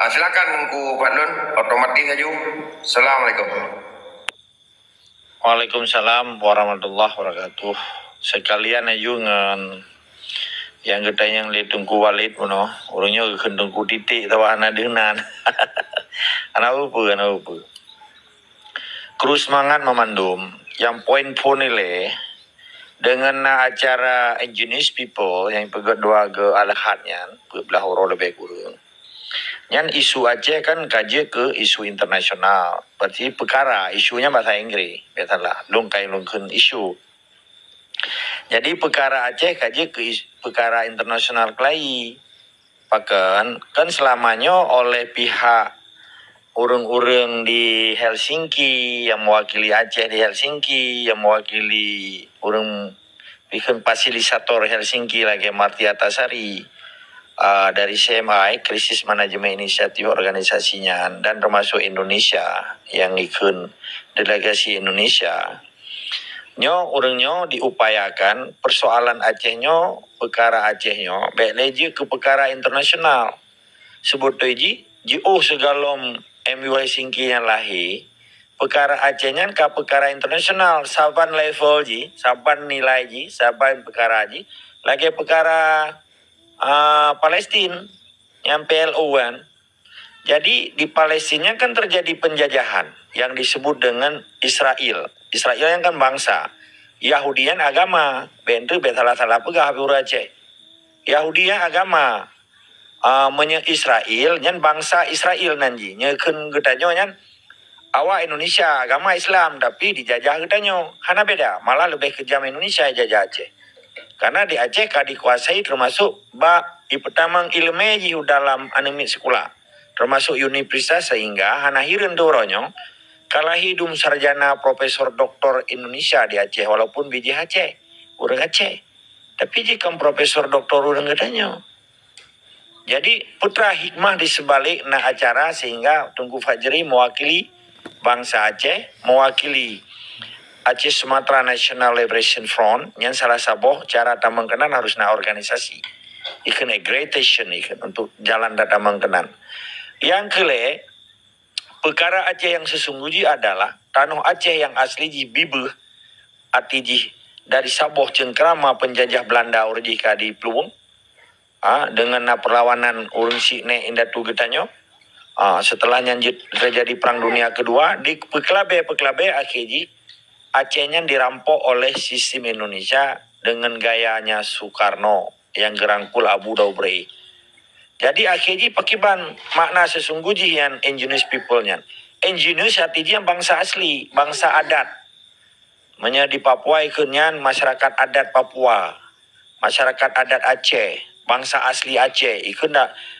Silakan Ku Fadlun, otomatis aja. Assalamualaikum. Waalaikumsalam warahmatullahi wabarakatuh. Sekalian aja ngan yang kita yang Tungku Walid puno, orangnya Tungku titik tawa anak dengan anak apa. Terus semangat memandum yang poin-poin nilai dengan acara Indigenous People yang pegat dua ke alahatnya belah orang lebih kurang. Yang isu Aceh kan kaji ke isu internasional. Berarti perkara isunya bahasa Inggris. Biasalah, lungkai-lungkun isu. Jadi perkara Aceh kaji ke perkara internasional kelai. Pakan kan selamanya oleh pihak urang-urang di Helsinki yang mewakili Aceh di Helsinki, yang mewakili urang bikin fasilitator Helsinki lagi Martia Tasari. Dari CMI, Krisis Manajemen Inisiatif Organisasinya, dan termasuk Indonesia yang ikut delegasi Indonesia. Orangnya diupayakan persoalan Acehnya, perkara Acehnya, baik lagi ke perkara internasional. Sebut ji segalom MUI Singki yang lahir, perkara Acehnya ke perkara internasional, saban level ji, saban nilai ji, saban perkara ji, lagi perkara Palestina yang PLO kan. Jadi di Palestina kan terjadi penjajahan yang disebut dengan Israel. Israel yang kan bangsa. Yahudian agama. Bentuk salah-salah pegah Aceh. Yahudian agama. Israel yang bangsa Israel nanti. Nyeken getanya yang awak Indonesia agama Islam tapi dijajah getanya. Hana beda. Malah lebih kejam Indonesia jajah Aceh. Karena di Aceh dikuasai termasuk di pertamang ilmu dalam anemik sekolah. Termasuk universitas sehingga hana hirin doronyo kalah hidung sarjana profesor doktor Indonesia di Aceh walaupun biji Aceh. Urang Aceh. Tapi jika profesor doktor urang katanya. Jadi putra hikmah di sebalik acara sehingga Tungku Fajri mewakili bangsa Aceh, mewakili Aceh Sumatera National Liberation Front yang salah satu cara tamang kenan harus organisasi ikan aggregation ikan untuk jalan data mengkenan. Yang kedua, perkara Aceh yang sesungguhnya adalah tanah Aceh yang asli di Bibe arti dari Sabah cengkrama penjajah Belanda urjika di Pluwung dengan perlawanan urun sikne indatu getanyo setelah terjadi perang dunia kedua di peklabe akhirnya Acehnya dirampok oleh sistem Indonesia dengan gayanya Soekarno yang gerangkul Abu Daubrey. Jadi akhirnya pakiban makna sesungguhnya yang indigenous people-nya. Indigenous artinya bangsa asli, bangsa adat. Di Papua ikutnya masyarakat adat Papua, masyarakat adat Aceh, bangsa asli Aceh. Ikut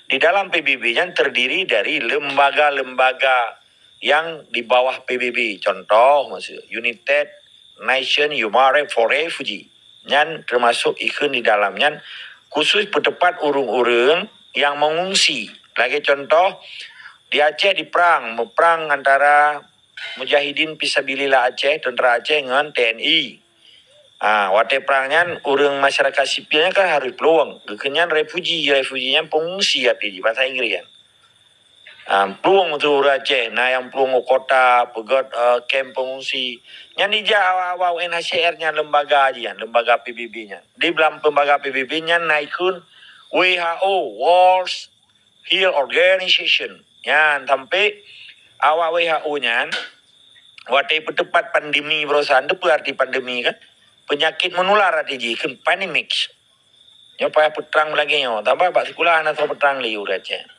di dalam PBB-nya terdiri dari lembaga-lembaga yang di bawah PBB, contoh United Nations Human Rights for Refugee, yang termasuk ikut di dalamnya khusus bertepat urung-urung yang mengungsi. Lagi contoh di Aceh perang antara Mujahidin Fisabilillah Aceh, tentara Aceh dengan TNI. Waktu perangnya urung masyarakat sipilnya kan harus peluang. Kekenyan refuginya pengungsi di bahasa Inggris kan. Peluang untuk Aceh, yang peluang kota, pegat kem pengungsi. Yang di awal NHCR-nya lembaga PBB-nya. Di dalam lembaga PBB-nya naikun WHO, World Health Organization. Yang sampai awal WHO-nya, waktu tepat pandemi berusaha, itu arti pandemi kan, penyakit menular arti kan, pandemics. Yang payah peterang lagi, tambah pak sekolah atau peterang liur Aceh.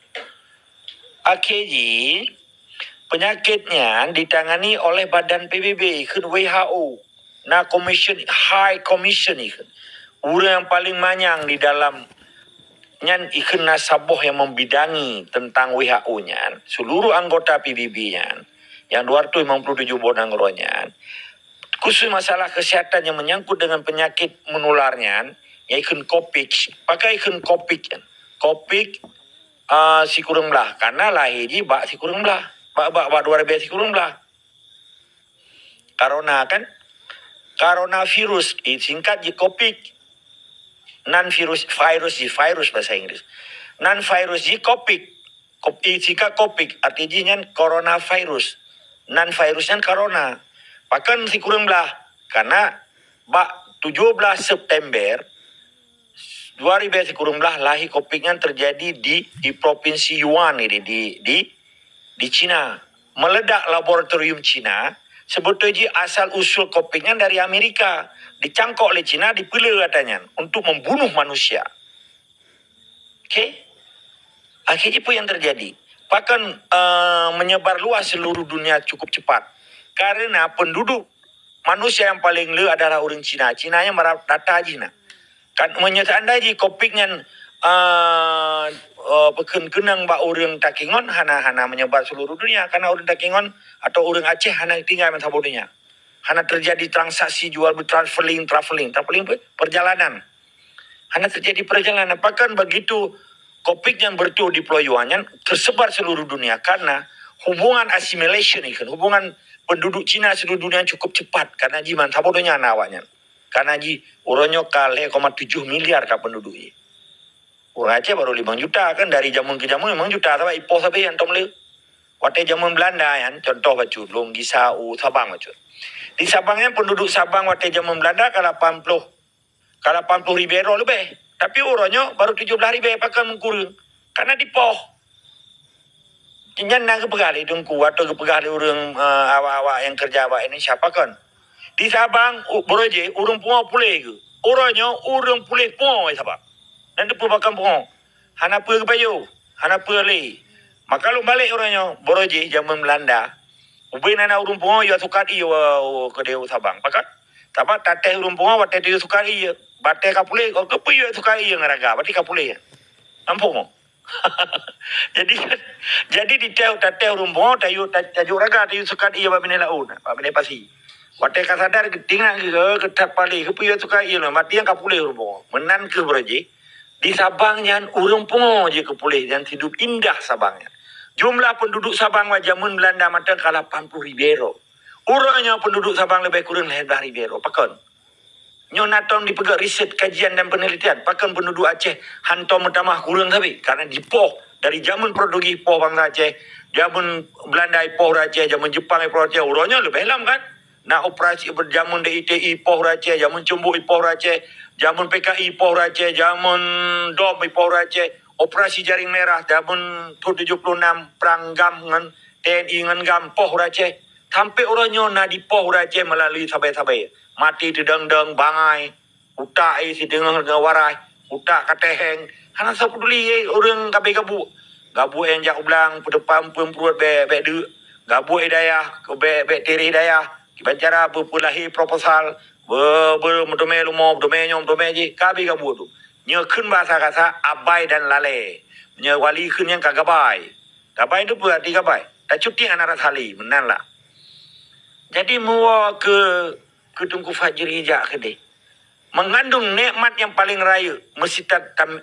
Akhirnya penyakitnya ditangani oleh badan PBB ke WHO. High Commission ikan. Orang yang paling manyang di dalam ikan nasabah yang membidangi tentang WHO-nya. Seluruh anggota PBB-nya yang 257 anggotanya. Khusus masalah kesehatan yang menyangkut dengan penyakit menularnya, ikan Kopik, pakai ikan Kopik. Kopik si kurang belah karena lahir bak si kurang belah bak 200 si kurang belah coronavirus singkat Kopik non virus bahasa Inggris non virus Kopik Sika kopik artinya coronavirus. Nan virusnya corona. Pakan si kurang belah. Karena 17 September 2000 si kurang belah lahi kopiknya terjadi di provinsi Yuan ini di Cina. Meledak laboratorium Cina. Sebetulnya asal usul kopiknya dari Amerika. Dicangkok oleh Cina, dipilih katanya untuk membunuh manusia. Okey? Akhirnya apa yang terjadi? Bahkan menyebar luas seluruh dunia cukup cepat. Karena penduduk manusia yang paling le adalah orang Cina. Cinanya marah data Cina. Kan menyatakan lagi kopiknya kenang ba orang Takingon hana menyebar seluruh dunia karena orang Takingon atau orang Aceh hana tinggal di sabodnya. Hana terjadi transaksi jual beli traveling perjalanan. Hana terjadi perjalanan. Bahkan begitu kopik yang bertuah di Pulau tersebar seluruh dunia karena hubungan assimilation ikan, hubungan penduduk Cina seluruh dunia cukup cepat karena jiman sabodnya nawanya. Karena orangnya kali 7 miliar ka penduduk ini. Orang Aceh baru 5 juta kan dari zaman ke zaman 5 juta tapi ipoh sampai yang tomle. Waktu zaman Belanda yang contoh bacu Longgi Sau Sabang bacu. Di Sabangnya penduduk Sabang waktu zaman Belanda kalau 80 ribu lebih. Tapi orangnya baru 17 ribu pakai mengkurung. Karena dipoh. Jangan nak kepegali dengku atau kepegali orang awak-awak yang kerja awak ini siapa kan? Di Sabang boroje urang pungo pulih ke. Orangnya urang pulih pungo di Sabang. Dan depu bakam pungo. Hana pe ke payo, hana pe le. Maka lu balik orangnya boroje zaman Belanda. Ubin ana urang pungo yo sukati yo ke dia Sabang. Pakat. Tapi tateh urang pungo wate dia sukati yo. Bate ka pulih ke pe yo sukati yo ngaraga. Bati ka pulih. Nampak mo? jadi di tateh urang pungo tayu raga tayu sukati yo babine laun. Babine pasi. Waktu kau sadar ketinggalan ke ketap palik ke punya suka ia mati yang kau pulih rumah menan ke beraji di Sabang yang urang pungo je ke pulih dan hidup indah Sabangnya. Jumlah penduduk Sabang zaman Belanda mata kalah 80 ribu. Orangnya penduduk Sabang lebih kurang 11 ribu. Pakon. Nyonatong dipegang riset kajian dan penelitian. Pakon penduduk Aceh hantam utamah kurang tapi karena dipoh dari zaman Portugis poh bangsa Aceh, zaman Belanda poh Aceh, zaman Jepang poh Aceh. Orangnya lebih lam kan? Nah operasi berjamun DITI poh Aceh, jamun Cembuk poh Aceh, jamun PKI poh Aceh, jamun DOM poh Aceh, operasi jaring merah, jamun 76 perang gam dengan TNI dengan gam poh Aceh. Sampai orangnya nak di poh Aceh melalui sabai-sabai. Mati dedang-deng bangai, utak si tengah warai, utak kateheng. Hana sepeduli orang gabu. Gabu yang jak ulang, pedepan perut be du. Gabu hidayah, be tiri hidayah. Bicara berpulahi proposal bermedome lumo medome nyom medome je kabi kabu tu nyo khun bahasa kata abai dan lale nyo wali khun yang kagabai gabai tu berarti gabai tak cuti anak hali menanlah jadi muwa ke tungku fajr hijak ke mengandung nikmat yang paling raya mesti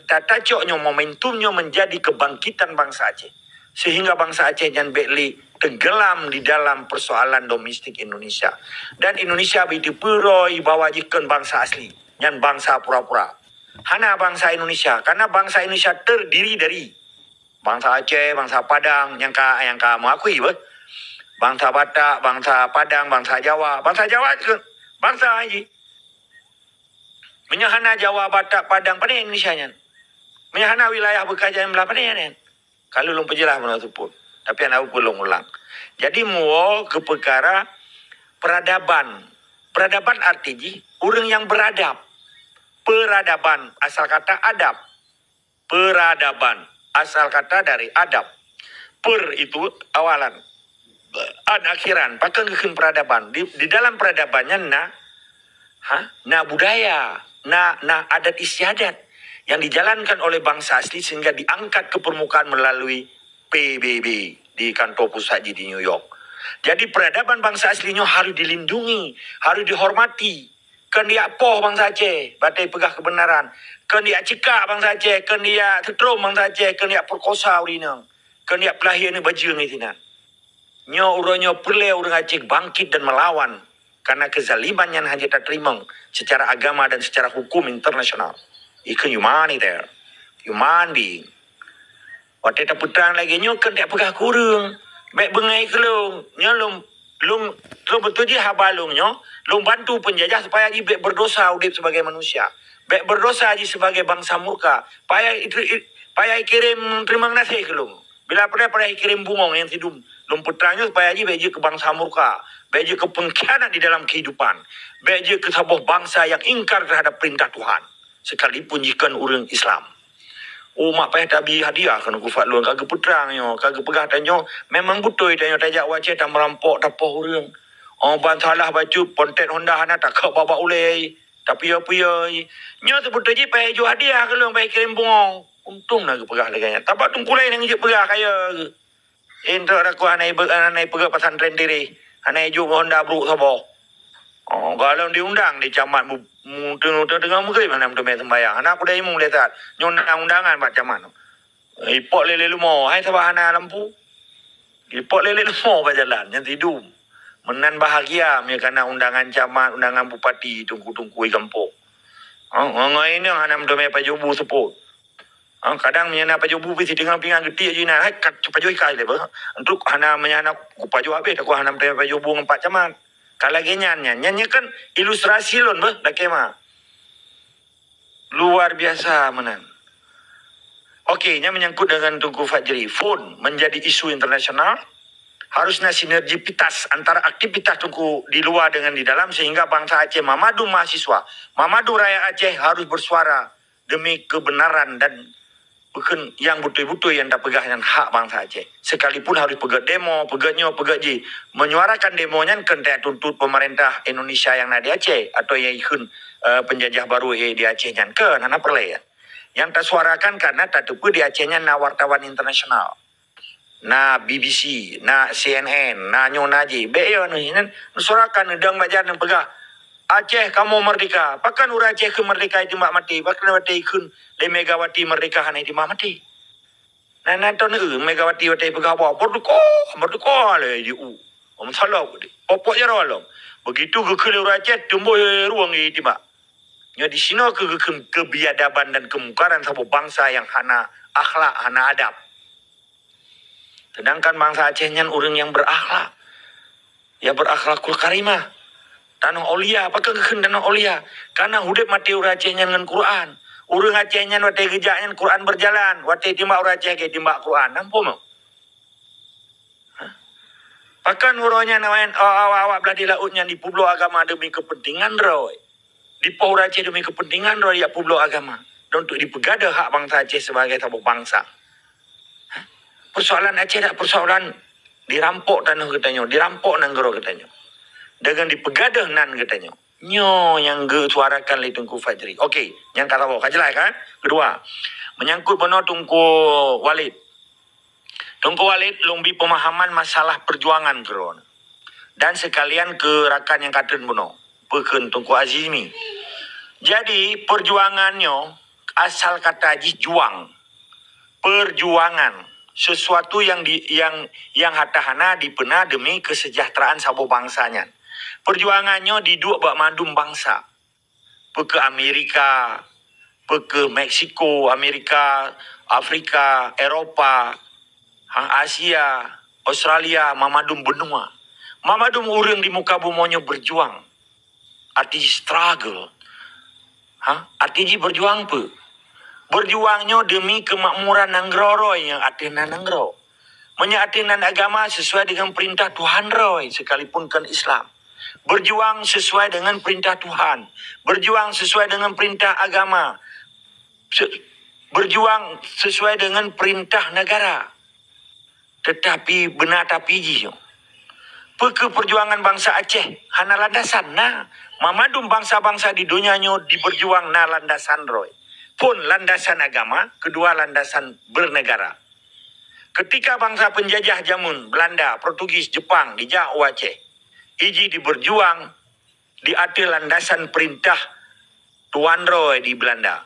tatacoknya momentumnya menjadi kebangkitan bangsa Aceh sehingga bangsa Aceh jangan beli tenggelam di dalam persoalan domestik Indonesia. Dan Indonesia itu pura bawa jikan bangsa asli. Yang bangsa pura-pura. Hana bangsa Indonesia. Karena bangsa Indonesia terdiri dari bangsa Aceh, bangsa Padang, yang kamu akui. Bangsa Batak, bangsa Padang, bangsa Jawa. Bangsa Jawa itu bangsa haji. Menyahana Jawa, Batak, Padang, pada Indonesia. Menyahana wilayah bekerja yang belah pada yang kalau belum penjelas mana tu pun. Tapi anak belum ulang. Jadi muo ke perkara peradaban. Peradaban artinya orang yang beradab. Peradaban asal kata adab. Peradaban asal kata dari adab. Per itu awalan. Ad akhiran. Pakai kekin peradaban. Di dalam peradabannya na budaya. Na adat istiadat. Yang dijalankan oleh bangsa asli sehingga diangkat ke permukaan melalui PBB di kantor pusat di New York. Jadi peradaban bangsa aslinya harus dilindungi, harus dihormati. Kan dia poh bangsa Aceh, batai pegah kebenaran. Kan dia cikak bangsa Aceh, kan dia tetrom bangsa Aceh, kan dia perkosa urina. Kan dia pelahir ni baju ni tina. Nyo uranya perle orang Aceh bangkit dan melawan karena kezaliman yang hanya tak terima secara agama dan secara hukum internasional. Ikan humanitarian, human being. Waktu tak putrang lagi nyo kan tak pegah kurung. Baik bengai kelung. Nyo lum betul je habalung nyo. Lum bantu penjajah supaya ji baik berdosa udip sebagai manusia. Baik berdosa ji sebagai bangsa murka. Payah kirim terima kasih kelung. Bila pernah kirim bungong yang sidum. Lum putranya supaya ji baik je ke bangsa murka. Baik je ke pengkhianat di dalam kehidupan. Baik je ke sebuah bangsa yang ingkar terhadap perintah Tuhan. Sekalipun jikan orang Islam. Oh, mak payah tabi hadiah kan aku fatlun kagak putrang yo, kagak pegah tanyo. Memang betul tanyo tajak wace tak merampok tapoh urang. Oh, ban salah baju pontet Honda hana tak kau bawa ulei. Tapi apa ya? Nyo tu betul je payah jo hadiah kalau payah kirim bungong. Untung nak pegah lagi. Tapak tungkulai nang je pegah kaya. Entah aku anai pegah pesantren diri. Anai jo Honda bro sabo. Oh, kalau diundang di camat tengah mungkin mana tu main sembayang. Anak aku dah imung letak. Nyundang undangan macam mana? Ipok lele lumo, hai sabah hana lampu. Ipok lele lumo berjalan, yang tidur. Menan bahagia kerana undangan camat, undangan bupati tungku-tungku kampung. Ini yang hana tu main pajubu seput. Kadang menyana pajubu pisi tengah pingang geti aja nak. Hai kat paju ikai le bah. Untuk hana menyana paju habis aku hana tu pajubu empat camat. Kalau nyanyi kan ilustrasi lon bah dak kema. Luar biasa menan. Okey, nya menyangkut dengan Tunku Fajri. Phone menjadi isu internasional. Harusnya sinergitas antara aktivitas Tunku di luar dengan di dalam sehingga bangsa Aceh memadu mahasiswa, memadu rakyat Aceh harus bersuara demi kebenaran dan bukan yang betul-betul yang tak pegah dengan hak bangsa Aceh. Sekalipun harus pegat demo, pegatnya, pegat ji. Menyuarakan demonya kan tak tuntut pemerintah Indonesia yang ada di Aceh. Atau yang ikut penjajah baru di Aceh kan. Nana perleh ya. Yang tak suarakan karena tak tepu di Acehnya na wartawan internasional. Na BBC, na CNN, na Nyonaji. Beyo ni, suarakan udang bajar dan pegah. Aceh kamu merdeka. Pakan ura Aceh ke merdeka itu mak mati. Pakan mati ikun le Megawati merdeka hana itu mak mati. Nah nanti Megawati wati pegah bawa. Merdeka le di u. Salah ke. Popok je rawalong. Begitu ke ura Aceh tumbuh ruang itu mak. Ya di sini kebiadaban dan kemukaran sebuah bangsa yang hana akhlak, hana adab. Sedangkan bangsa Acehnya orang yang berakhlak. Ya berakhlakul karimah. Tanah Aulia, apakah kekhen Tanah Aulia? Karena hudip mati orang Acehnya dengan Quran. Orang Acehnya wate gejaknya Quran berjalan. Wate timbak orang Aceh ke timbak Quran. Nampak mau? Pakan urangnya nawain awak belah di lautnya di pulau agama demi kepentingan roy. Di Pohor Aceh demi kepentingan roy ya pulau agama. Dan untuk dipegada hak bangsa Aceh sebagai sebuah bangsa. Persoalan Aceh tak persoalan dirampok tanah katanya. Dirampok nanggero katanya. Dengan dipegadah nan katanya. Nyo yang suarakan oleh Tunku Fajri. Okey, yang kata bawa kajelah kan. Kedua, menyangkut benar Tunku Walid. Tunku Walid lumbi pemahaman masalah perjuangan keron. Dan sekalian ke rakan yang kata benar. Peken Tunku Azimi. Jadi perjuangannya asal kata ajih juang. Perjuangan. Sesuatu yang hatahana dipena demi kesejahteraan sabu bangsanya. Perjuangannya diduk buat madum bangsa. Ke Amerika, ke Meksiko, Amerika, Afrika, Eropah, Asia, Australia, mamadum benua. Mamadum orang di muka bumonya berjuang. Arti struggle. Arti berjuang apa? Berjuangnya demi kemakmuran nanggro yang artinya nanggro. Menyatinan agama sesuai dengan perintah Tuhan roy sekalipun kan Islam. Berjuang sesuai dengan perintah Tuhan. Berjuang sesuai dengan perintah agama. Berjuang sesuai dengan perintah negara. Tetapi benar tapi je. Perjuangan bangsa Aceh hana landasan nah. Mamadum bangsa-bangsa di dunianya diberjuang na landasan roy. Pun landasan agama, kedua landasan bernegara. Ketika bangsa penjajah jamun Belanda, Portugis, Jepang dijak Aceh, iji diberjuang di atas landasan perintah Tuan Roy di Belanda.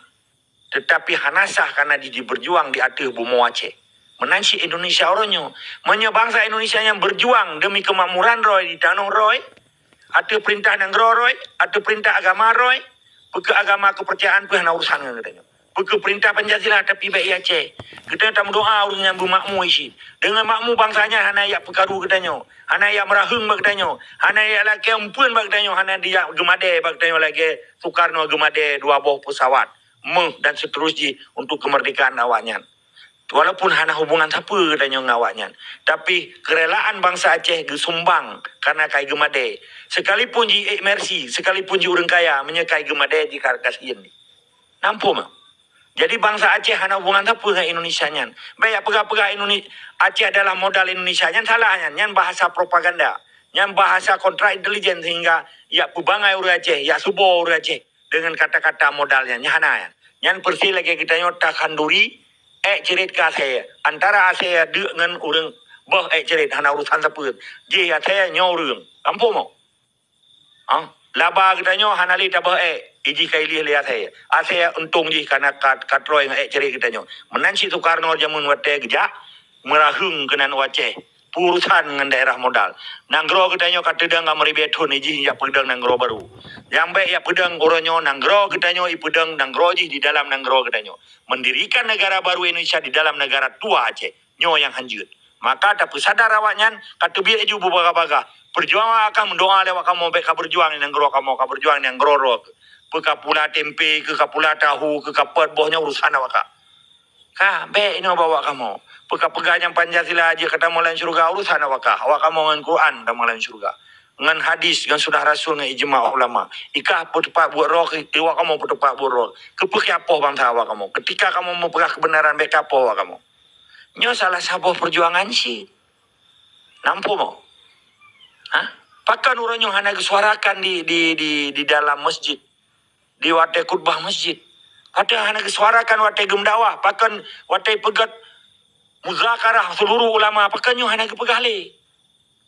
Tetapi hanasah karena diberjuang di atas bumi Aceh. Menansi Indonesia orangnya. Bangsa Indonesia yang berjuang demi kemakmuran Roy di tanah Roy. Atas perintah Nanggro Roy. Atas perintah agama Roy. Ke agama kepercayaan pun hanya urusan katanya. Bukan perintah Pancasila tapi baik Aceh. Kita tak berdoa urang nyambu makmu isi. Dengan makmu bangsanya hana yak pekaru katanya. Hana yak merahung katanya. Hana yak laki ampun katanya. Hana dia gemade katanya lagi Soekarno gemade 2 buah pesawat. Dan seterusnya untuk kemerdekaan awaknya. Walaupun hana hubungan siapa katanya ngawaknya. Tapi kerelaan bangsa Aceh gesumbang karena kai gemade. Sekalipun ji mercy, sekalipun ji orang kaya menyekai gemade di kasihan ni. Nampu mah. Jadi bangsa Aceh hana hubungan siapa dengan Indonesia nya. Baik pegah-pegah Indonesia Aceh adalah modal Indonesia nya salahnya. Nya bahasa propaganda. Nya bahasa kontra intelijen sehingga ya pubangai orang Aceh, ya subo orang Aceh dengan kata-kata modalnya nya hana ya. Nya persi lagi kita nyota kanduri cerit ka saya antara saya dengan orang bah cerit hana urusan siapa. Je ya saya nyorung. Ampo mo. Laba kita nyo hana li tabah iji kaili lihat saya. Saya untung ji karena katroy ngai cerit kita nyo. Menansi Soekarno jamun wate geja merahung kenan Aceh. Urusan dengan daerah modal. Nanggro kita nyo katedang ngamari beton iji ya pedang nanggro baru. Jambe ya pedang oronyo nanggro kita nyo ipedang nanggro ji di dalam nanggro kita nyo. Mendirikan negara baru Indonesia di dalam negara tua Aceh. Nyo yang hanjut. Maka tak sadar awaknya kata biar ju baga-baga. Perjuangan akan mendoa lewat kamu beka berjuang yang gero kamu berjuang yang gero. Ke pula tempe, ke pula tahu, ke kapet bohnya urusan awak. Be ini bawa kamu. Pegah yang Pancasila aja kata malan surga urusan awak. Awak kamu dengan Quran dan malan surga. Dengan hadis dengan sudah rasul dengan ijma ulama. Ikah petepak buat roh, iwak kamu petepak buat roh. Kepek apa bangsa awak kamu. Ketika kamu mau pegah kebenaran beka apa awak kamu. Nyo salah sabuh perjuangan sih. Nampu mau. Pakan orang yang hanya disuarakan di dalam masjid. Di wate khutbah masjid. Ada hanya disuarakan wate gemdawah. Pakan wate pegat muzakarah seluruh ulama. Pakan yang hanya kepegah le.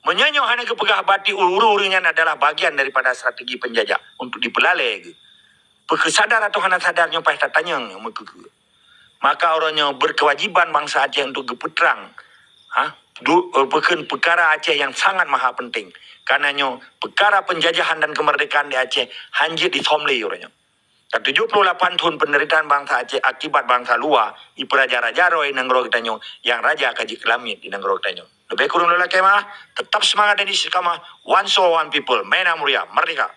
Menyanyi hanya kepegah bati uru-urunya adalah bagian daripada strategi penjajah. Untuk dipelalai. Kesadar atau hanya sadarnya pasti tanya. Maka orangnya berkewajiban bangsa Aceh untuk gepetrang. Perkara Aceh yang sangat maha penting. Karenanya perkara penjajahan dan kemerdekaan di Aceh hanjit di somli orangnya. 78 tahun penderitaan bangsa Aceh akibat bangsa luar di peraja-raja roy nanggro kita yang raja kaji kelamit di nanggro kita. Lebih kurang lelaki mah tetap semangat dan istiqamah. One soul, one people. Mena Muria, merdeka.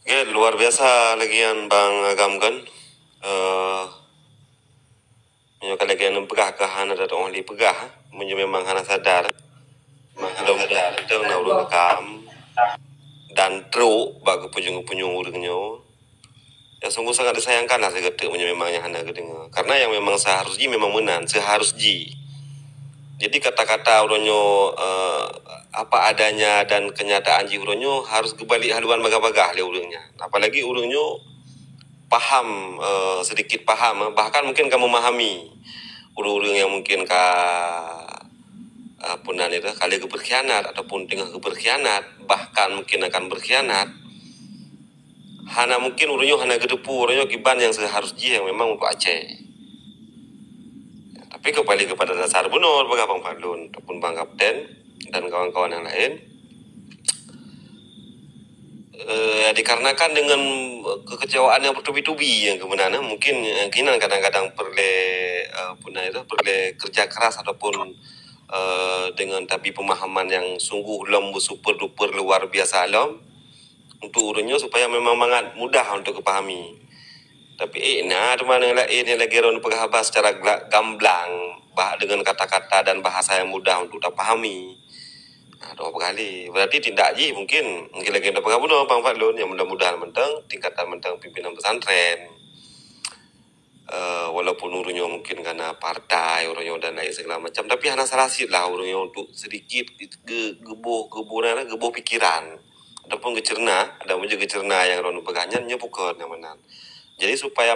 Luar biasa lagian Bang Agam kan. Kalau lagian pegah ke hana dan orang li pegah, memang hana sadar. Mudah-mudahan itu nak urut kam dan teruk bagi punjung-punjung urutnya. Ya sungguh sangat disayangkan lah saya kata memangnya hana kedengar. Karena yang memang seharusnya memang menan, seharusnya. Jadi kata-kata uronyo apa adanya dan kenyataan ji uronyo harus kembali haluan bagah-bagah le urungnya. Apalagi urungnya paham sedikit paham bahkan mungkin kamu memahami urung yang mungkin punan itu kali berkhianat ataupun tengah berkhianat bahkan mungkin akan berkhianat. Hana mungkin urungnya hana gedepu urungnya kiban yang seharusnya yang memang untuk Aceh. Tapi kembali kepada dasar benar bagi Bang Fadlun ataupun Bang Kapten dan kawan-kawan yang lain. Dikarenakan dengan kekecewaan yang bertubi-tubi yang kebenaran mungkin kemungkinan kadang-kadang perlu kerja keras ataupun dengan tapi pemahaman yang sungguh lembu super duper luar biasa alam untuk urunnya supaya memang sangat mudah untuk kepahami. Tapi mana ini lagi orang pegahaba secara gamblang dengan kata-kata dan bahasa yang mudah untuk dipahami. Dua kali berarti tindak je mungkin lagi ada pegahaba Bang Fadlun yang mudah-mudahan mentang tingkatan mentang pimpinan pesantren. Walaupun urunnya mungkin karena partai urunnya dan lain segala macam, tapi hanya sarasit lah urunnya untuk sedikit geboh pikiran ataupun gecerna, ada pun juga gecerna yang orang pegahnya bukan yang mana. Jadi supaya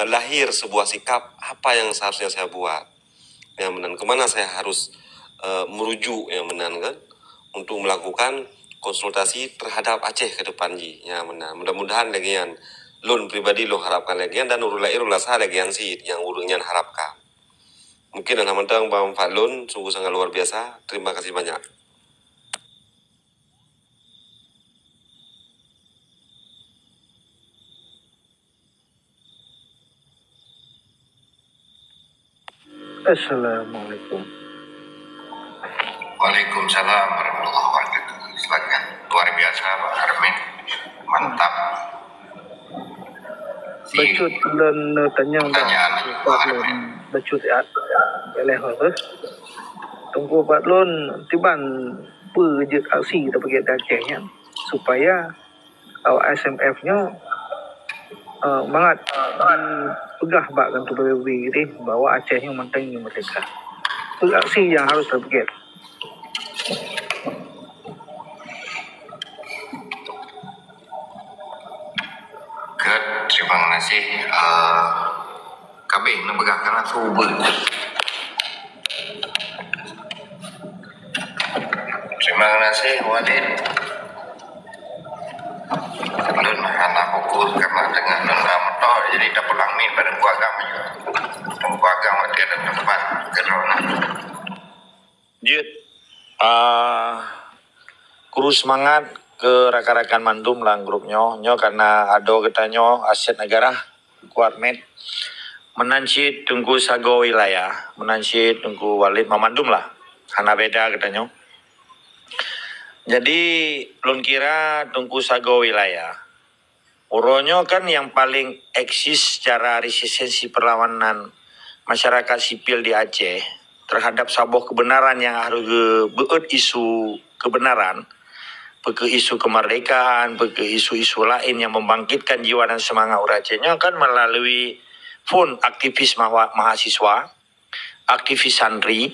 lahir sebuah sikap apa yang seharusnya saya buat, yang menan kemana saya harus merujuk yang menan kan untuk melakukan konsultasi terhadap Aceh ke depan ji, yang menan. Mudah-mudahan lagi yang lun pribadi lu harapkan lagi dan urulai rasa lagi yang sih yang urungnya harapkan. Mungkin dalam mentang Bang Fadlun sungguh sangat luar biasa. Terima kasih banyak. Assalamualaikum. Waalaikumsalam warahmatullahi wabarakatuh. Silakan. Luar biasa Pak Armin. Mantap. Bacut dan tanya Pertanyaan Pak Armin. bacut ya. Boleh tunggu Pak Lun tiban pejut aksi kita pergi Acehnya supaya awak SMF-nya banget dipegah bak kan tu PBB ini bahwa Acehnya mentang merdeka. Itu aksi yang harus terpikir. Terima kasih. Kami nabegah karena subuh. Terima kasih Walid. Lun anak fokus karena dengan lun motor jadi tak pulang min pada agama juga. Agama dia ada tempat kerana. Jut, kurus semangat ke rakan-rakan mandum lah grupnya, nyo karena ada ketanyo aset negara kuat met menansit tunggu sago wilayah, menansit tunggu walid memandum lah, hana beda ketanyo. Jadi lun kira tunggu sago wilayah, uronyo kan yang paling eksis secara resistensi perlawanan masyarakat sipil di Aceh terhadap sebuah kebenaran yang harus beut isu kebenaran, ke isu kemerdekaan, ke isu-isu lain yang membangkitkan jiwa dan semangat orang Acehnya kan melalui fund aktivis mahasiswa, aktivis santri,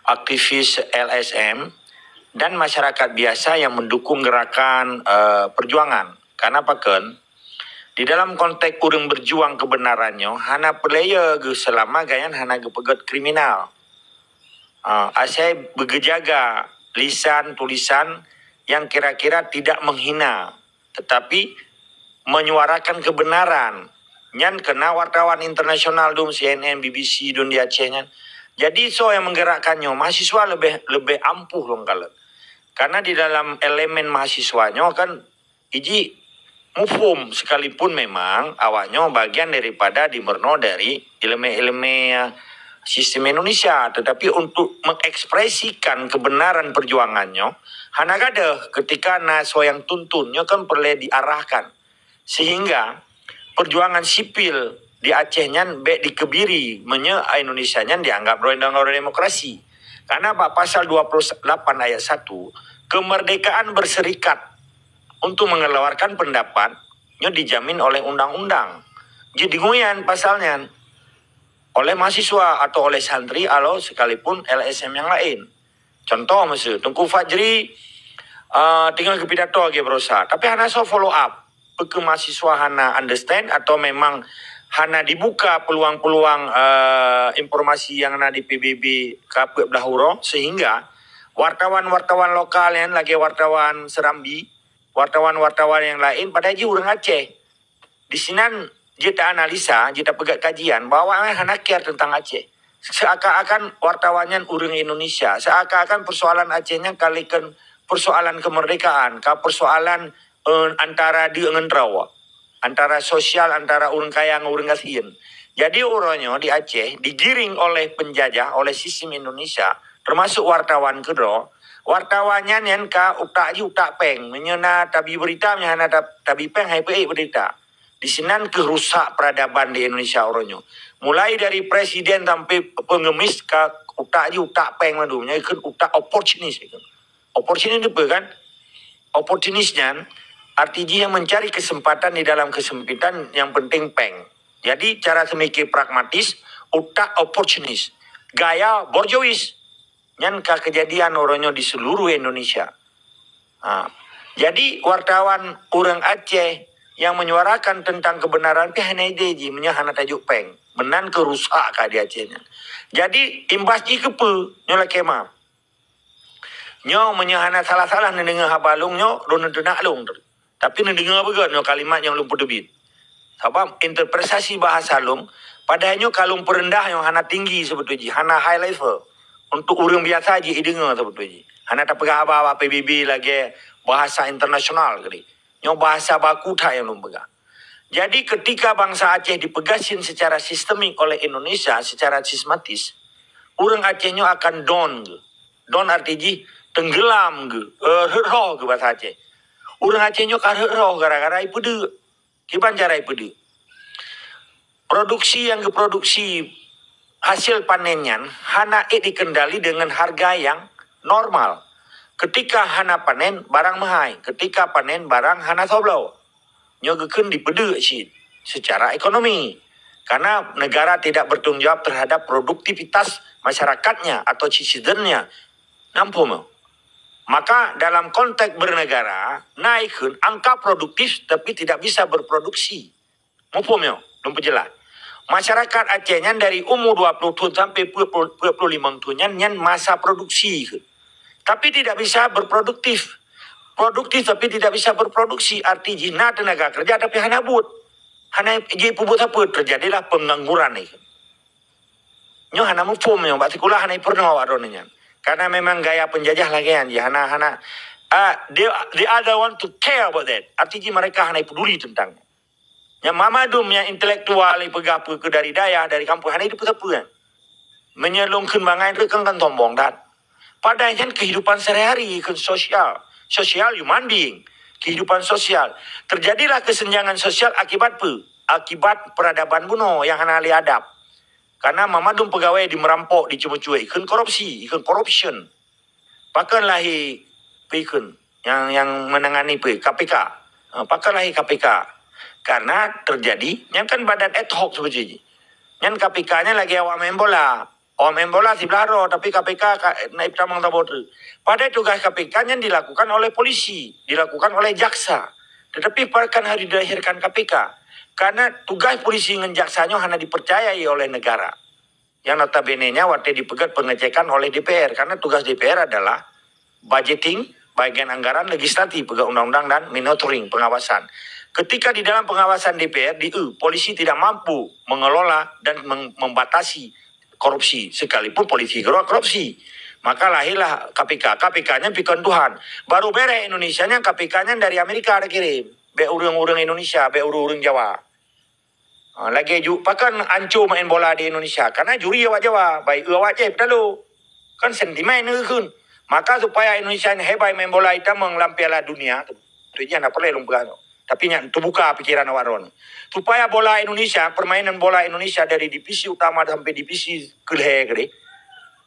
aktivis LSM, dan masyarakat biasa yang mendukung gerakan perjuangan. Karena apa kan? Di dalam konteks urang berjuang kebenarannya, hana pelaya selama gayan hana pegat kriminal. Saya bergejaga lisan tulisan yang kira-kira tidak menghina, tetapi menyuarakan kebenaran. Nyan kena wartawan internasional dum CNN, BBC dun di Acehnya. Jadi so yang menggerakkannya mahasiswa lebih ampuh loh kalau. Karena di dalam elemen mahasiswanya kan iji mufum sekalipun memang awaknya bagian daripada dimerno dari elemen-elemen sistem Indonesia, tetapi untuk mengekspresikan kebenaran perjuangannya hana ada ketika naso yang tuntunnya kan perlu diarahkan sehingga perjuangan sipil di Acehnya dikebiri Indonesia nya dianggap demokrasi. Karena pasal 28 ayat 1 kemerdekaan berserikat untuk mengeluarkan pendapatnya dijamin oleh undang-undang. Jadi nguyan pasalnya oleh mahasiswa atau oleh santri atau sekalipun LSM yang lain. Contoh maksud Tengku Fajri tinggal ke pidato lagi berusaha, tapi hana so follow up ke mahasiswa hana understand atau memang hana dibuka peluang-peluang informasi yang ada di PBB kapuk belahuro sehingga wartawan-wartawan lokal yang lagi wartawan Serambi, wartawan-wartawan yang lain pada ji urang Aceh. Di sini kita analisa, kita pegat kajian bahwa hana care tentang Aceh. Seakan-akan wartawannya urang Indonesia, seakan-akan persoalan Acehnya kalikan persoalan kemerdekaan, persoalan antara di Rawa, antara sosial antara urang kaya dengan urang kasihin. Jadi urangnya di Aceh digiring oleh penjajah, oleh sistem Indonesia, termasuk wartawan kedua. Wartawannya yang utak peng, menyena tabi berita, menyena tabi peng, hai berita. Di sini kerusak peradaban di Indonesia orangnya. Mulai dari presiden sampai pengemis ke utak peng madunya kan utak opportunis. Opportunis itu kan? Opportunisnya artinya mencari kesempatan di dalam kesempitan yang penting peng. Jadi cara semikir pragmatis utak opportunis. Gaya borjuis. Yang kejadian orangnya di seluruh Indonesia. Jadi wartawan orang Aceh yang menyuarakan tentang kebenaran hanya ide menyahana tajuk peng menan kerusak di Acehnya. Jadi imbas kepe nyola kema nyo menyahana salah-salah nendengar habalung nyo don nak long tapi nendengar began nyo kalimat yang lumpur debit Sebab interpretasi bahasa lum, padahal kalung perendah yang hana tinggi sebetulnya, hana high level. Untuk orang biasa je dengar sebetulnya. Hana tak pegang apa-apa PBB lagi bahasa internasional kali. Yang bahasa baku tak yang lum pegang. Jadi ketika bangsa Aceh dipegasin secara sistemik oleh Indonesia secara sistematis, orang Acehnya akan down ke. Down artinya tenggelam ke. Roh ke bahasa Aceh. Orang Acehnya akan roh gara-gara ipudu. Gimana cara ipudu? Produksi yang ke produksi hasil panennya hana dikendali dengan harga yang normal. Ketika hana panen barang mahal, ketika panen barang hana soblau. Nyogekeun dipede sih secara ekonomi. Karena negara tidak bertanggung jawab terhadap produktivitas masyarakatnya atau citizennya. Nampu mau. Maka dalam konteks bernegara, naikkan angka produktif tapi tidak bisa berproduksi. Mampu mau? Belum jelas. Masyarakat Acehnya dari umur 20 tahun sampai 25 tahun yang masa produksi. Tapi tidak bisa berproduktif. Produktif tapi tidak bisa berproduksi. Artinya tenaga kerja tapi hana but. Hana je pubut apa terjadilah pengangguran ni. Nyo hana mufum nyo bak sekolah hana pernah waronnya. Karena memang gaya penjajah lagi kan. Hana they other want to care about that. Artinya mereka hana peduli tentang. Yang mamadum yang intelektual pegah ke dari daya dari kampung hana itu apa kan. Menyelongkan bangai rekan kan tombong dan. Padahal kehidupan sehari-hari ke sosial human being, kehidupan sosial. Terjadilah kesenjangan sosial akibat apa? Akibat peradaban bunuh yang hana ahli adab. Karena mamadum pegawai dimerampok, dicuma-cuma, ikan korupsi, ikan corruption. Pakan lahi ikan yang menangani KPK. Pakan lahi KPK. Karena terjadi, yang kan badan ad hoc sebetulnya. Yang KPK-nya lagi awak main bola. Awak main bola si belaro, tapi KPK naik tamang tabot. Pada tugas KPK yang dilakukan oleh polisi, dilakukan oleh jaksa. Tetapi bahkan hari dilahirkan KPK. Karena tugas polisi dengan jaksanya hanya dipercayai oleh negara. Yang notabene-nya waktu dipegat pengecekan oleh DPR. Karena tugas DPR adalah budgeting, bagian anggaran legislatif, pegang undang-undang dan monitoring, pengawasan. Ketika di dalam pengawasan DPR, polisi tidak mampu mengelola dan membatasi korupsi. Sekalipun polisi korupsi. Maka lahirlah KPK. KPK-nya pikon Tuhan. Baru beres Indonesia-nya KPK-nya dari Amerika ada kirim. Be urang-urang Indonesia, be urang Jawa. Lagi pakan ancu main bola di Indonesia. Karena juri awak Jawa. Baik awak je, pedalo. Kan sentimen kan. Maka supaya Indonesia hebat main bola itu mengelam Piala Dunia. Itu je nak perlu lumpah. Tapi yang terbuka pikiran awak ron. Supaya bola Indonesia, permainan bola Indonesia dari divisi utama sampai divisi kedua,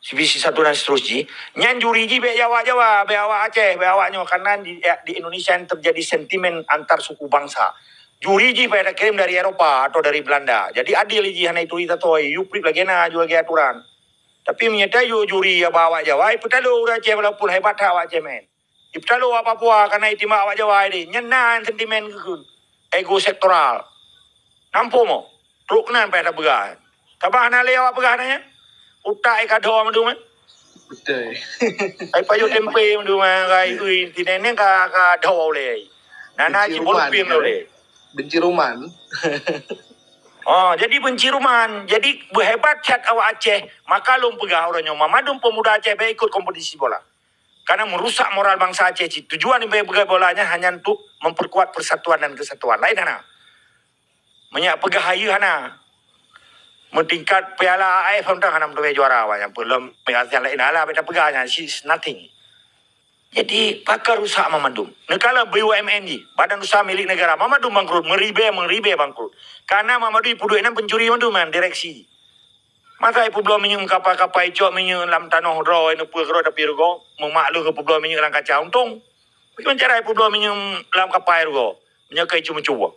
divisi 1 dan seterusnya, nyan juri ji be Jawa, be awak Aceh, be awaknya karena di Indonesia yang terjadi sentimen antar suku bangsa. Juri ji pada kirim dari Eropa atau dari Belanda. Jadi adil ji hanya itu toy, yuprik lagi na juga lagi aturan. Tapi menyata juri ya bawa Jawa, itu tahu Aceh walaupun hebat awak Aceh men. Iptalo apa-apa karena itima awak Jawa ini. Nyenan sentimen ke ego sektoral. Nampu mo. Truk nan pada began. Tabah na le awak began nya. Utak ai kado mandu man. Betul. Ai payo tempe mandu man kai ui tinene ka do le. Nana ci bolpin le. Benci Roman. Oh, jadi benci Roman. Jadi berhebat cat awak Aceh, maka lum pegah orangnya. Mamadum pemuda Aceh be ikut kompetisi bola. Karena merusak moral bangsa Aceh. Tujuan ibu bolanya hanya untuk memperkuat persatuan dan kesatuan. Lain hana. Menyak pegahayu hana. Mentingkat piala AIF hana hana menduwe juara awak. Yang belum yang lain ala beda pegahnya. She's nothing. Jadi pakar rusak Mamadum. Nekala BUMN ni, Badan Usaha Milik Negara. Mamadum bangkrut. Meribe bangkrut. Karena Mamadum ipu duit nan pencuri Mamadum man. Direksi. Masa ipu belum minyak kapal icok minyak dalam tanah roh ini pukul tapi rugo memaklum ipu belum minyak dalam kaca untung. Bagaimana cara ipu belum minyak dalam kapal rugo minyak kai cuma-cuma.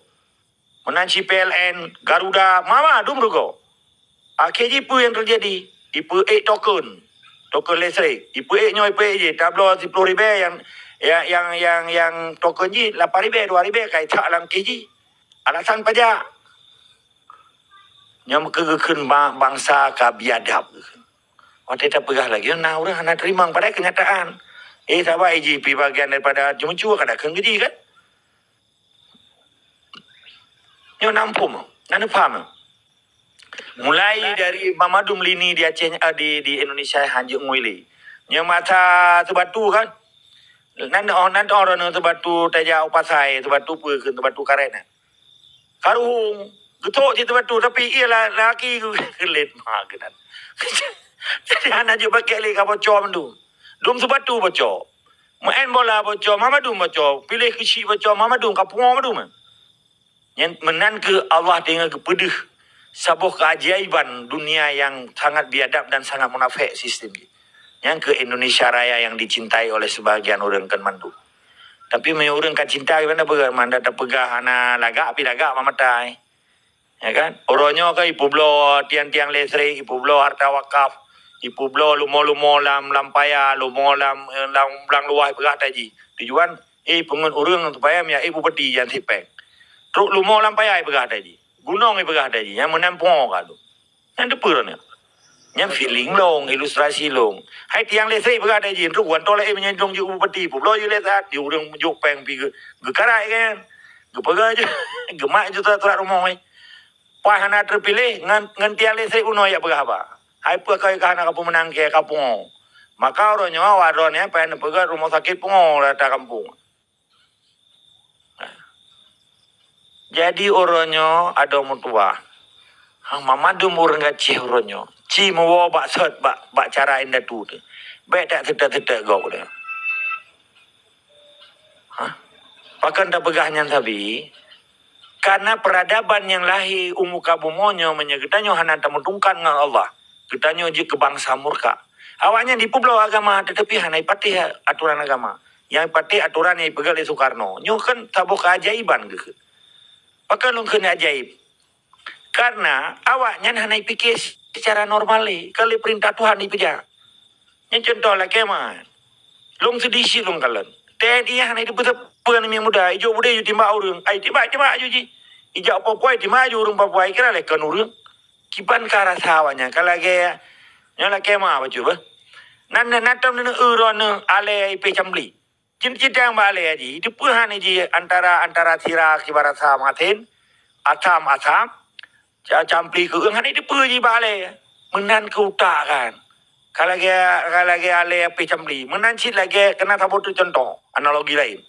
Menanci PLN Garuda mama dum rugo. Akhirnya ipu yang terjadi ipu token listrik ipu nyoy ipu je tablo 10 ribu yang token je 8 ribu 2 ribu kai tak dalam KG. Alasan pajak. Yang kegekeun bangsa ka biadab. Waktu kita pegah lagi, nah orang nak terima pada kenyataan. Sahabat IGP bagian daripada cuma-cuma kadang-kadang gaji kan. nyo nampum nan paham mulai dari Mamadum Lini di Aceh di Indonesia hanjuk nguili nyo mata tebatu kan nan orang tebatu taja upasai tebatu pe tebatu karena karung getok je tebatu tapi ialah laki kelet mah kenan jadi anak je pakai le ka bocor mendu dum tebatu bocor main bola bocor Mamadum bocor pilih kecil bocor Mamadum kapung Mamadum yang menan ke Allah dengan kepedih sebuah keajaiban dunia yang sangat biadab dan sangat munafik sistem ni. Yang ke Indonesia Raya yang dicintai oleh sebahagian orang kan mandu. Tapi mai orang kan cinta gimana pegang manda terpegah ana lagak pi lagak mamatai. Ya kan? Oronyo ke ipu blo tiang-tiang listrik, ipu blo harta wakaf, ipu blo lumo-lumo lam lampaya, lumo lam lang luah pegah taji. Tujuan pengen orang supaya ya ibu peti yang sipek. Truk lumo lampaya pegah taji. Gunung pegah taji yang menampung ka tu. Yang depan yang feeling long, ilustrasi long. Hai tiang listrik pegah taji, truk wan tolak menyendong je ibu peti, ipu blo je lesat, di orang juk peng pi ge karai kan. Ge pegah je. Gemak je terak rumah ai. Pas hana terpilih ngan tiang listrik uno ya pegah apa. Hai pe kau ka hana kampung menang ke kampung. Maka orangnya waronnya pengen pegah rumah sakit pungo rata kampung. Jadi orangnya ada mutua. Mamadum orang Aceh orangnya. Ci mau bak set bak cara indah tu. Baik tak tetap gau dia. Pakan tak pegahnya tapi karena peradaban yang lahir umu kabumonyo menyegetanyo hana tamutungkan dengan Allah. Ketanyo je kebangsa murka. Awaknya di pulau agama tetapi hana ipati aturan agama. Yang ipati aturan yang pegal Soekarno. Nyo kan tabuk keajaiban ke. Pakai lu kena ajaib. Karena awaknya hanya pikir secara normal kali perintah Tuhan dipijak. Yang contoh lah kemah. Long sedisi long kalian. TNI hanya itu betul yang muda. Ijo muda itu timba orang. Ay timba aja ji. Ijo Papua timba aja orang Papua. Kira lekan orang. Kipan kara sawanya. Kalau gaya nyola kemah apa coba. Nana natam nana uron ale ipe cambli. Cinta yang balik aja. Itu puhan aja antara sirah kibarat sama Aten. Asam. Campli ke hanya itu puhan aja balik. Menan ke utak kan. Kalau gaya ale ipe cambli. Menan cit lagi kena tabut tu contoh. Analogi lain.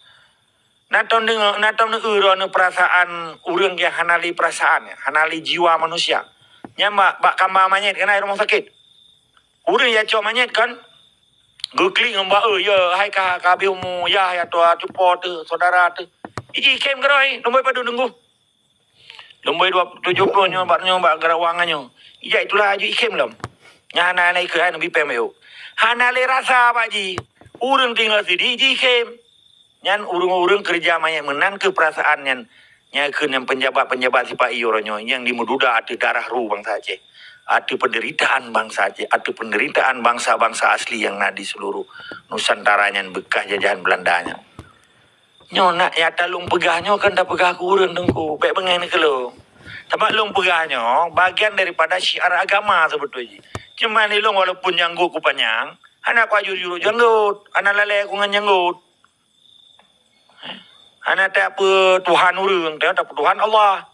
Natam nana uron perasaan urang yang hanali perasaan. Hanali jiwa manusia. Nyama bak kambang manyet kena rumah sakit. Urang ya cok manyet kan. Gukling mbak ya hai ka biumu ya ya tua cupo tu saudara tu. Iji kem geroi nombor padu nunggu. Nombor 270 nyo mbak gerawangannya. Ija itulah aju ikem lam. Nya hana naik ke hana bipem eu. Hana le rasa pak ji. Urang tinggal sini iji ikem. Nyan urang kerja banyak menan ke perasaan nya ke yang penjabat sipak iyoronyo yang dimududa ada darah ru bangsa Aceh. Ada penderitaan bangsa Aceh, ada penderitaan bangsa-bangsa asli yang ada di seluruh Nusantaranya bekas jajahan Belandanya. Nyo nak ya talung pegahnya kan dah pegah kurang dengku, baik bengen ke lo. Tapi long pegahnya bagian daripada syiar agama sebetulnya. Cuma ni long walaupun janggut ku panjang, anak aku juru janggut, anak lalai aku ngan janggut. Anak tak apa Tuhan urang, tak apa Tuhan Allah.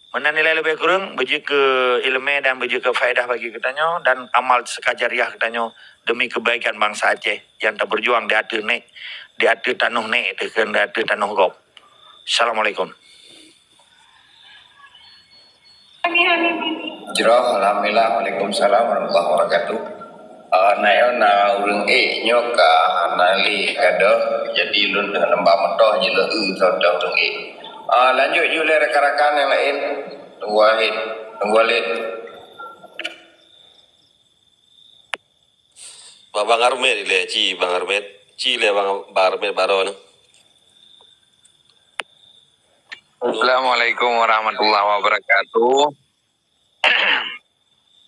Mana nilai lebih kurang bagi ke ilmu dan bagi ke faedah bagi kitanya dan amal sekajariah kitanya demi kebaikan bangsa Aceh yang tak berjuang di atas nek di atas tanah nek di atas tanah gop. Assalamualaikum. Jero alhamdulillah waalaikumsalam warahmatullahi wabarakatuh. Nayo na urang nyo ka hanali kado jadi lun dengan lembah metoh je le tau urang lanjut you le rekan-rekan yang lain. Tunggu Walid. Bang Armet le Bang Armet. Ci le Bang Armet baro. Assalamualaikum warahmatullahi wabarakatuh.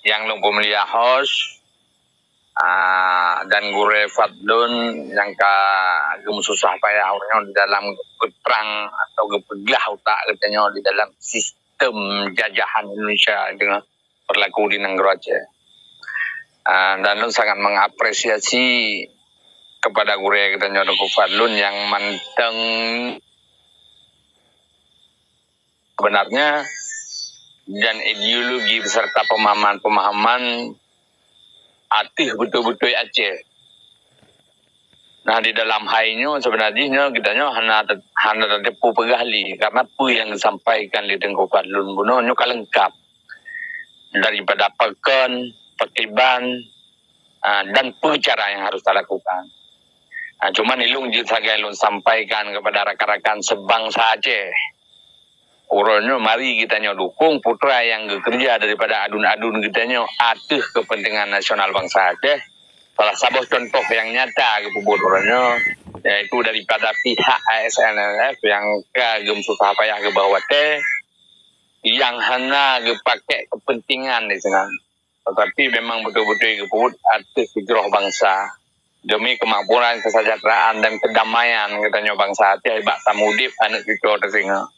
Yang lumpur mulia host dan Gure Fadlun yang susah payah orangnya di dalam perang atau kepeglah utak katanya di dalam sistem jajahan Indonesia dengan berlaku di negara Aceh. Dan lu sangat mengapresiasi kepada Gure katanya Gure Fadlun yang manteng sebenarnya dan ideologi beserta pemahaman-pemahaman atih betul-betul Aceh. Nah di dalam hainya sebenarnya kitanya hana tepu pegahli karena apa yang disampaikan di Tengku Fadlun buno nyo kalengkap daripada pekan, petiban dan cara yang harus dilakukan. Cuman ilung sagai ilung sampaikan kepada rakan-rakan sebangsa Aceh. Uronyo mari kitanya dukung putra yang bekerja daripada adun-adun kitanya atuh kepentingan nasional bangsa Aceh. Salah satu contoh yang nyata kebuburannya yaitu daripada pihak ASNLF yang kagem susah payah ke bawah yang hanya pakai kepentingan di sana. Tetapi memang betul-betul kebut atas hijrah bangsa demi kemakmuran, kesejahteraan dan kedamaian katanya bangsa Aceh bak tamudip anak cucu tersinga.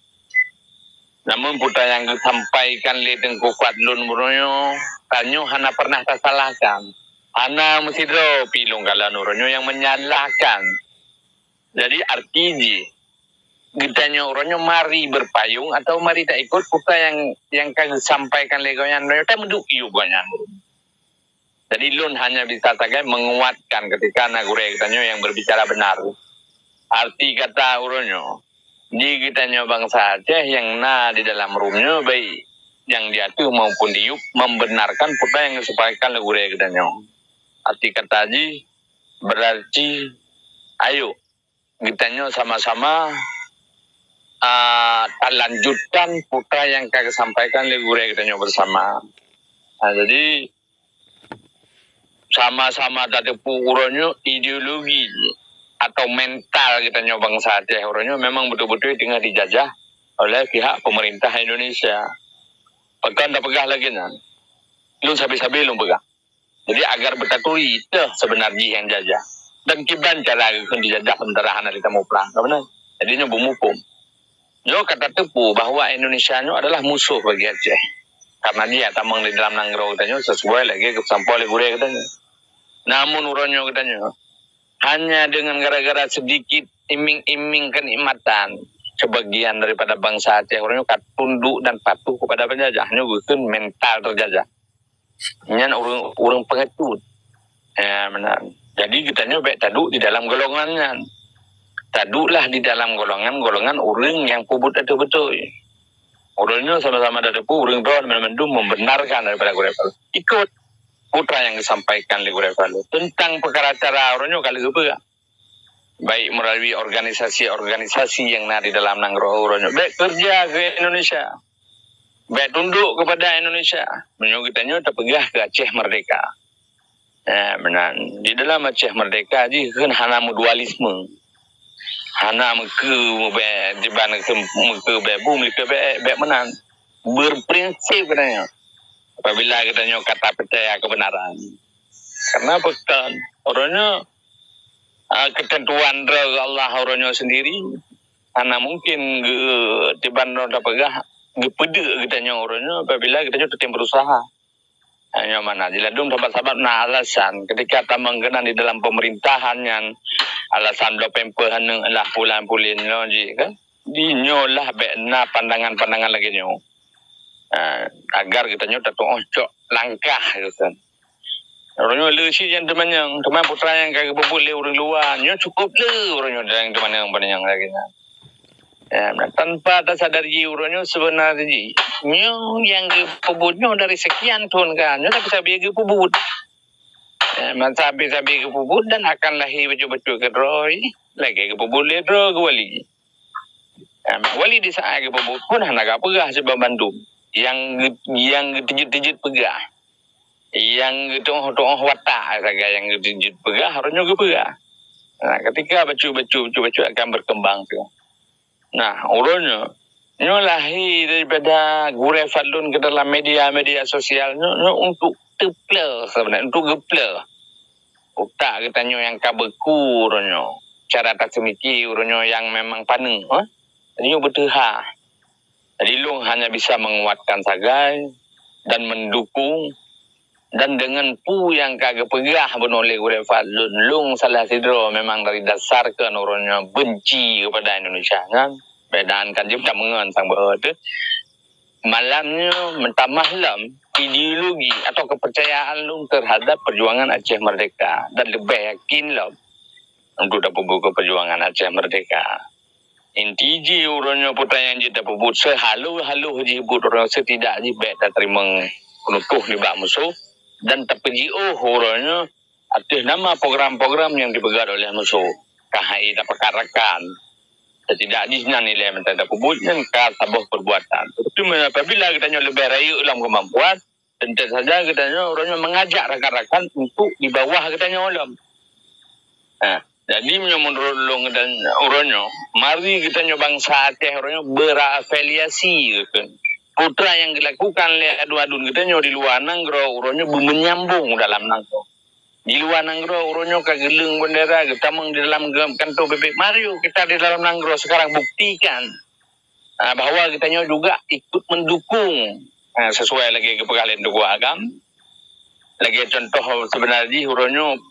Namun putra yang disampaikan oleh Tengku Fadlun Bruno tanyo hana pernah tersalahkan. Ana mesidro pilung kala nuronyo yang menyalahkan. Jadi artinya ditanya orangnya mari berpayung atau mari tak ikut putra yang kami sampaikan legonya tak menduk iubannya. Jadi lun hanya bisa saja menguatkan ketika nagure kitanya yang berbicara benar. Arti kata orangnya di kitanya bangsa Aceh yang di dalam rumnya baik yang diatur maupun diup membenarkan putra yang disampaikan legure kitanya. Arti kata haji berarti ayo kitanya sama-sama lanjutkan putra yang kami sampaikan legure kitanya bersama. Jadi sama-sama tadi uronyo ideologi atau mental kitanya bangsa Aceh uronyo memang betul-betul tengah dijajah oleh pihak pemerintah Indonesia. Pekan tak pegah lagi nan. Lu sabi-sabi lu pegah. Jadi agar betatui itu sebenarnya yang jajah. Dan kiban cara dijajah penterahan dari tamu perang. Benar? Jadinya bumupum. Yo kata tepu bahwa Indonesia adalah musuh bagi Aceh. Karena dia tamang di dalam nanggro katanya sesuai lagi kesampul gure katanya. Namun uronyo katanya hanya dengan gara-gara sedikit iming-iming kenikmatan sebagian daripada bangsa Aceh uronyo tunduk dan patuh kepada penjajahnya bukan mental terjajah. Nyan orang pengecut. Ya benar. Jadi kitanya baik taduk di dalam golongannya. Taduklah di dalam golongan orang yang pubut itu betul. Orangnya sama-sama dari orang doan mendum membenarkan daripada Gurefal. Ikut putra yang disampaikan di Gurefal tentang perkara cara orangnya kali juga. Baik melalui organisasi-organisasi yang di dalam nanggro orangnya. Baik kerja ke Indonesia. Baik tunduk kepada Indonesia. Menyuruh kitanya terpegah ke Aceh Merdeka. Ya benar. Di dalam Aceh Merdeka ji kan hana mutualisme. Hana meke di mana meke bebu meke be menan. Berprinsip katanya. Apabila kitanya kata percaya kebenaran. Karena bukan orangnya ketentuan Allah orangnya sendiri. Hana mungkin di bandar terpegah gepede kitanya orangnya apabila kitanya tetap berusaha. Hanya mana diladung sahabat-sahabat alasan ketika tamang kena di dalam pemerintahan yang alasan do pempehan lah pulan-pulin loji kan dinyolah bena pandangan-pandangan lagi nyo. Agar kitanya tetap cok langkah gitu. Orangnya lesi yang teman putra yang kagak boleh orang luar nyo cukup le orangnya yang teman yang panjang lagi. Ya, tanpa tersadari urunnya sebenarnya yang kebutnya dari sekian tahun kan, tapi sabi kebut, sabi kebut dan akan lahir betul-betul ke roy, lagi kebut ledro ke wali, wali di saat kebut pun hendak pegah sebab Bandung, yang tijit pegah, yang tong watak saja yang tijit pegah harusnya pegah. Nah, ketika bacu akan berkembang tu. Nah, urutnya, lahir daripada Gure Fadlun ke dalam media sosial, untuk teple sebenarnya, untuk geple. Utak kitanya yang kabeku, urutnya. Cara tak semiki, urutnya yang memang paneng. Jadi, bertuha. Jadi, lu hanya bisa menguatkan sagai dan mendukung. Dan dengan yang kagak pegah oleh Gure Fadlun, lung salah sidro memang dari dasar ke urutnya benci kepada Indonesia kan. bedaan kan dia macam mengen sang tu malamnya mentambah dalam ideologi atau kepercayaan lu terhadap perjuangan Aceh Merdeka dan lebih yakin lah untuk dapat buku perjuangan Aceh Merdeka. Inti ji urangnya putra yang kita pebut sehalu-halu ji put orang setidak ji baik tak terima penutuh di bak musuh dan terpeji urangnya atas nama program-program yang dipegang oleh musuh. Kahai tak perkarakan. Tidak disna nilai mentera pebutnya ka sabah perbuatan. Tetapi apabila kita lebih raya dalam kemampuan, tentu saja kita orangnya mengajak rakan-rakan untuk di bawah kita ulam. Jadi menurut long dan orangnya, mari kita bangsa Aceh orangnya berafiliasi. Putra yang dilakukan oleh adu-adun kita di luar nanggro orangnya menyambung dalam nanggro. Di luar nanggro urunyo kageleng bendera kita di dalam kantor bebek Mario kita di dalam nanggro sekarang buktikan bahwa kita juga ikut mendukung sesuai lagi kepegalian duku agam lagi contoh sebenarnya urunyo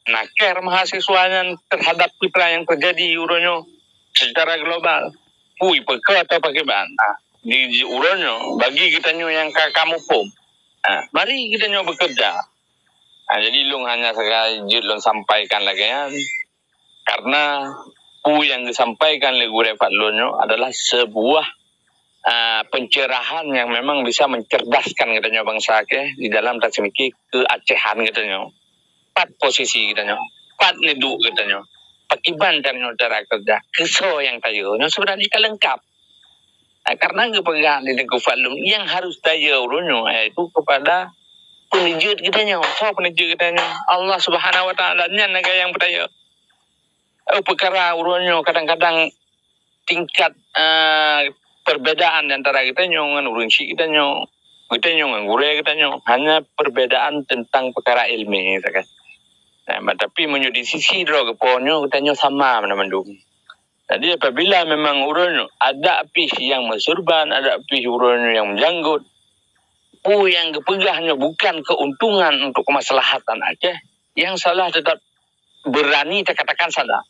naker mahasiswanya terhadap putra yang terjadi urunyo secara global peka atau bagaimana di urunyo bagi kita yang kamu pun mari kita bekerja. Jadi lung hanya sekali lung sampaikan lagi ya, karena yang disampaikan oleh Guru Fatlunyo adalah sebuah pencerahan yang memang bisa mencerdaskan katanya bangsa Aceh di dalam tasmiki keacehan katanya. 4 posisi katanya, 4 leduk katanya, pakiban cara kerja, keso yang tayo, sebenarnya lengkap. Karena kepegang di Guru Fatlun yang harus tayo urunyo yaitu kepada penijut kitanya, penijut kitanya Allah Subhanahu Wa Taala nya naga yang percaya. Perkara urunyo kadang-kadang tingkat perbedaan antara kitanya dengan urun si kitanya dengan guru kitanya hanya perbedaan tentang perkara ilmu kan. Tapi menjadi sisi dro keponyo kitanya sama menamandung. Jadi apabila memang urunyo ada pihak yang mesurban, ada pihak urunyo yang menjanggut yang kepegahnya bukan keuntungan untuk kemaslahatan Aceh, yang salah tetap berani katakan salah.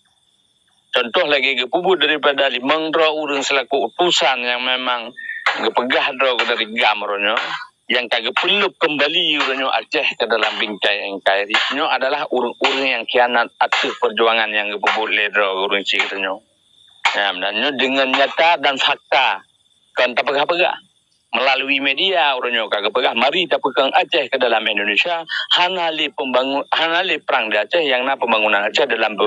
Contoh lagi kepubut daripada limang dro urang selaku utusan yang memang kepegah dro dari gamronya, yang kagak perlu kembali urangnya Aceh ke dalam bingkai engkai nyo adalah urang-urang yang khianat atas perjuangan yang kepubut ledro urang cikitnya. Dan dengan nyata dan fakta kan tak pegah-pegah melalui media orangnya kagak pegah mari kita pegang Aceh ke dalam Indonesia hanali perang di Aceh yang pembangunan Aceh dalam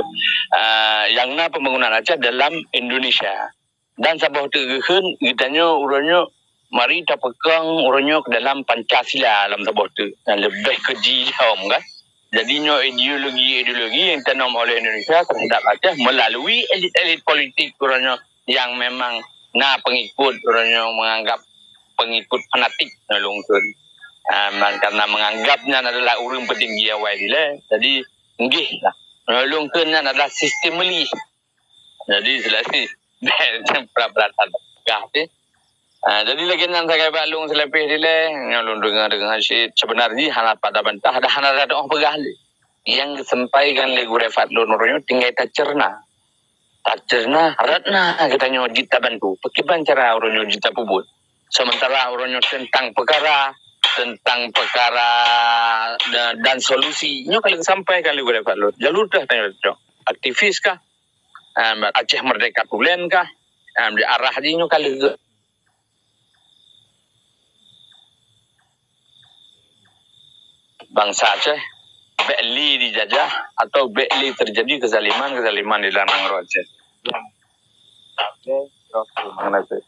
pembangunan Aceh dalam Indonesia dan sabah tegeun kitanya orangnya mari kita pegang orangnya ke dalam Pancasila dalam sabah tu dan lebih keji kan jadinya ideologi yang ditanam oleh Indonesia terhadap Aceh melalui elit-elit politik orangnya yang memang pengikut orangnya menganggap pengikut fanatik nalungkeun. Karena menganggapnya adalah urang petinggi awal dia. Jadi nggih lah. Nalungkeunnya adalah sistem meli. Jadi selesai perabatan gah teh. Jadi lagi nan saya balung selepih dia nyalun dengan sebenarnya hanat pada bantah ada hanat ada orang pegah yang disampaikan oleh Guru Fatlun Nurunyo tinggal tak cerna ratna katanya jita bantu pakiban cara urunyo jita pubut. Sementara orangnya tentang perkara dan solusinya kalau sampaikan oleh Pak Lut jalur dah tanya aktivis kah Aceh Merdeka Tulen kah di arah dinya kali bangsa Aceh beli dijajah atau beli terjadi kezaliman di Lanang Aceh. Mana tu?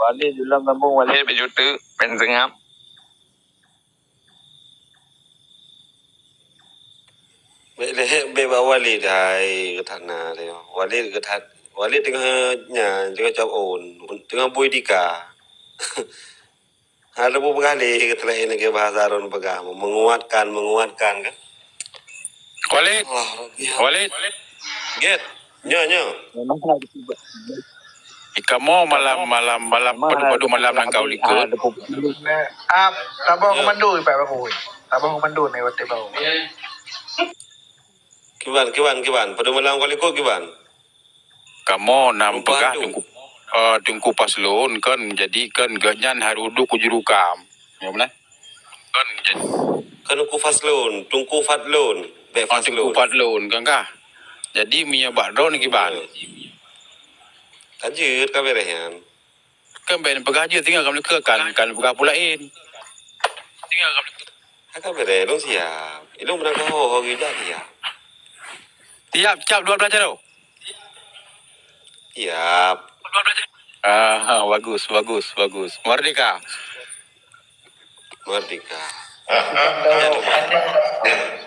Wali dalam kampung wali berjuta pensengap. Beba wali dai ketana dia. Wali tengah nya tengah jawab on tengah boy dika. Ada beberapa kali ketelah ini ke bahasa Arab pegah menguatkan kan. Walid, Walid, Get, nyo. Memang kena disebut. kamu malam padu malam nang kau likut. Tabang komando Pak Baru. Tabang komando ni waktu baru. Kiban. Pada malam kali kau kiban. Kamu nam pegah tungku paslon kan jadi kan ganyan harudu kujurukam. Ya benar? Kan jadi Kan aku faslon, tungku fatlon. tungku paslon kan kah? Jadi minyak bakdo ni kiban. Kajut ka berehan. Kan ben pegah je tinggal kamu kan pegah pulain. Tinggal kamu Ka bere dong siap. Ilung benar kau ho gida dia. tiap cap 12 tu. Siap. Bagus. Merdeka.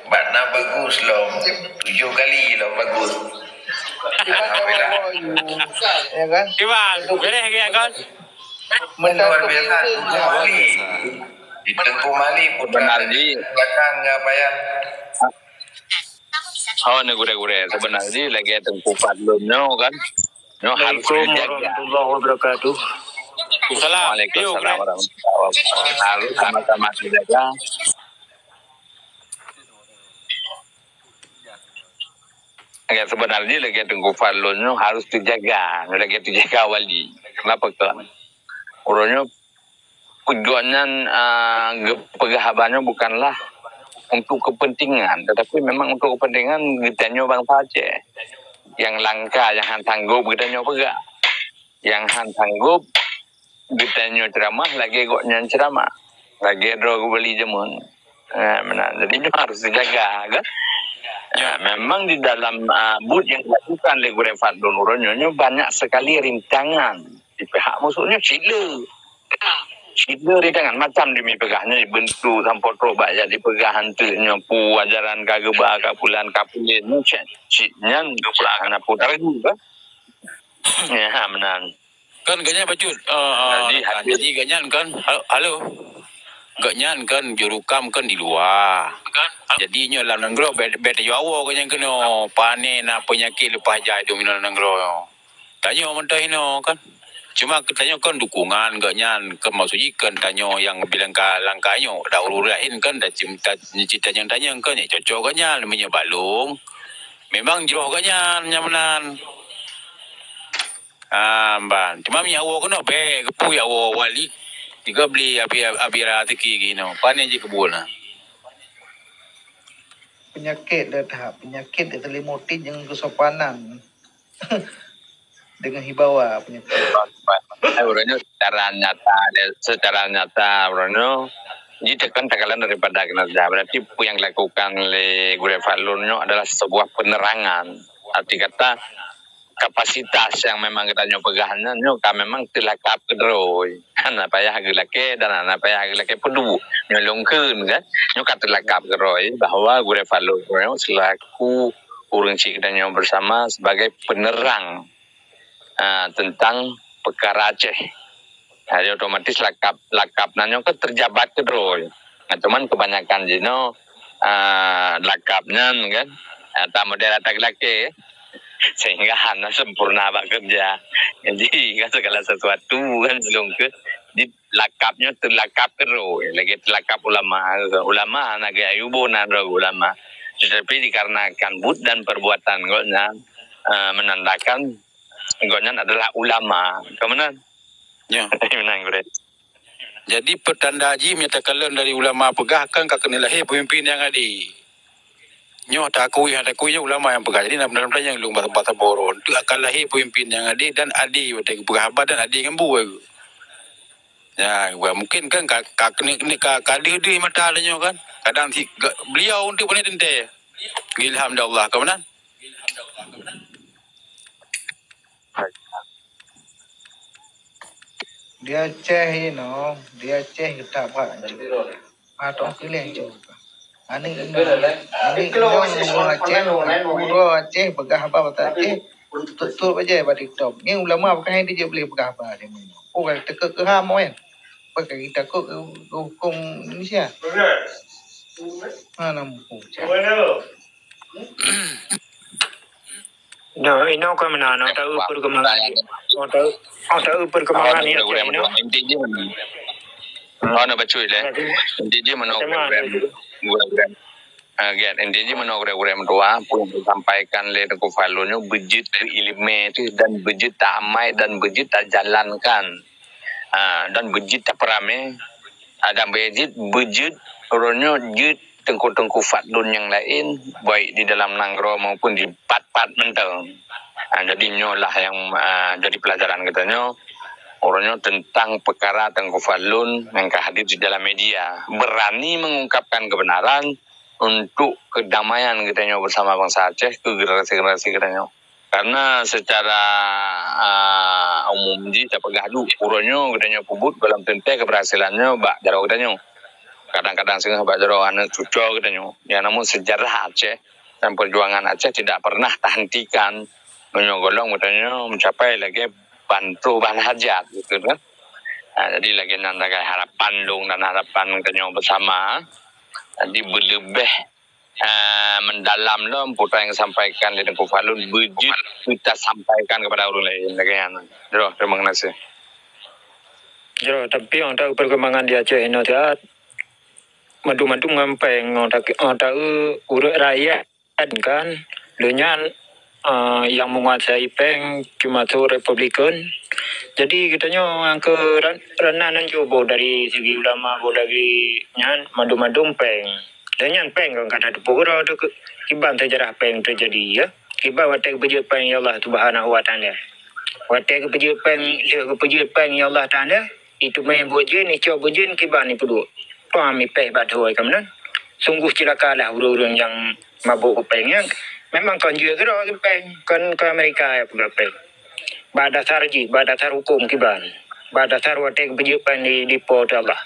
Makna bagus loh. 7 kali loh bagus. Alhamdulillah. Ya kan? Kiban, boleh ke kan? Luar biasa. Mali. Di Tengku Mali Sebenarnya belakang enggak payah. gure sebenarnya lagi Tengku Fadlunnya kan. Harus dijaga. wabarakatuh. Waalaikumsalam warahmatullahi wabarakatuh. Harus sama-sama dijaga. Sebenarnya lagi Tengku Fadlunnya harus dijaga. Lagi dijaga wali. Kenapa kan? Orangnya tujuannya pegahabannya bukanlah untuk kepentingan, tetapi memang untuk kepentingan ditanya bangsa Aceh. Yang langka, yang sanggup ditanya pegah. Yang sanggup ditanya ceramah, lagi goknya ceramah. Lagi drog beli jemun. Jadi itu harus dijaga, kan? Ya, memang di dalam bud yang dilakukan oleh Gure Fadlun Uronyo banyak sekali rintangan di pihak musuhnya sila rintangan macam demi pegahnya dibentuk sampai terobak jadi pegah hantunya pu ajaran kageba kapulan kapulin ciknya anak putar juga ya menang Kan ganyan bacul. Jadi ganyan kan. Halo. Ganyan kan jurukam kan di luar. Kan. Jadi nyo dalam nenggro beta jawa ganyan kena panen penyakit lepas jai tu minum nenggro. Tanya mentah ino kan. Cuma tanya kan dukungan ganyan ke maksudnya kan tanya yang bilang langkahnya dah urulain kan dah cerita yang tanya kan ya cocok ganyan namanya balung. Memang jeroh ganyan nyamanan. Ban. Cuma mi awo kono be kepu ya awo wali. Tiga beli abira tiki gino. Panen je kebun lah. Penyakit dah tahap penyakit dia terlimutin yang kesopanan dengan hibawa penyakit. Orangnya secara nyata orangnya ditekan tekanan daripada kinerja. Berarti yang dilakukan oleh Gure Fadlunnya adalah sebuah penerangan. Arti kata kapasitas yang memang kita nyopegahannya nyoka memang tilakap kedroi anak payah gelake dan anak payah gelake pedu nyolongkeun kan nyoka tilakap kedroi bahwa Gure Fadlun selaku urang cik dan yang bersama sebagai penerang tentang perkara Aceh. Jadi otomatis lakap nanyo kan terjabat kedroi. Nah, cuman kebanyakan jino lakapnya kan tak model tak laki sehingga hana sempurna bekerja. Jadi kan segala sesuatu kan belum ke di lakapnya terlakap kedroi. Lagi terlakap ulama anak ayubunan ulama. Tetapi dikarenakan bud dan perbuatan golnya menandakan golnya adalah ulama. Kemudian Ya. menang Gure. Jadi petanda haji menyatakan dari ulama pegah kan kena lahir pemimpin yang adi. Nyo tak akui ulama yang pegah. Jadi benar-benar yang lu bahasa boron tu akan lahir pemimpin yang adi dan adi pegah abad dan adi ngembu. Ya, mungkin kan kadir di mata nyo kan. Kadang beliau untuk boleh tente. Ilham dari Allah ke mana? Dia Aceh dia Aceh kita buat atau pilih juga. Ani Aceh pegah apa Aceh betul aja pada TikTok. Ni ulama bukan dia boleh pegah apa dia. Oh kalau teka ke ham kan. pakai kita kok hukum Indonesia. Mana hukum? No, ino ka mana no tahu perkembangan. Tahu perkembangan ni aja ino. Intinya mana baca ile. Intinya mana program. Again, intinya mana program doa pun disampaikan oleh Tengku Falunnya budget ilmu dan budget tak amai dan budget tak jalankan. Dan budget tak perame. Ada budget orangnya budget Tengku Falun yang lain baik di dalam Nanggro maupun di part-part mental. Jadi nyolah yang jadi pelajaran katanya orangnya tentang perkara Tengku Falun yang hadir di dalam media berani mengungkapkan kebenaran untuk kedamaian katanya bersama bangsa Aceh ke generasi-generasi katanya. Karena secara umum ji dapat gaduh orangnya katanya pubut dalam tentai keberhasilannya bak jarau katanya. Kadang-kadang sehingga bajaro anak cucu katanya. Ya namun sejarah Aceh dan perjuangan Aceh tidak pernah terhentikan menyogolong katanya mencapai lagi bantu bahan hajat gitu kan. Jadi lagi nanti harapan dong dan harapan katanya bersama. Jadi berlebih mendalam lah putra yang sampaikan oleh Tengku Falun budget kita sampaikan kepada orang lain lagi yang. Terima kasih. Tapi orang tahu perkembangan di Aceh ini dia madu-madu ngampeng orang tahu urut rakyat kan dengan yang menguasai peng cuma tu Republikan. Jadi katanya ke renanan coba dari segi ulama dari nyan madu-madu peng. Dan nyan peng kan kata pura tu kiban sejarah peng terjadi ya. Kiban watak bejut peng ya Allah Subhanahu wa taala. Watak bejut peng ya Allah taala itu main bujin ni coba bujin kiban ni peduk. Pami peh badoi kemudian sungguh celakalah orang-orang yang mabuk pengnya memang kan juga kira peng kan ke Amerika ya peng badasar hukum kiban badasar watek pejupan di port Allah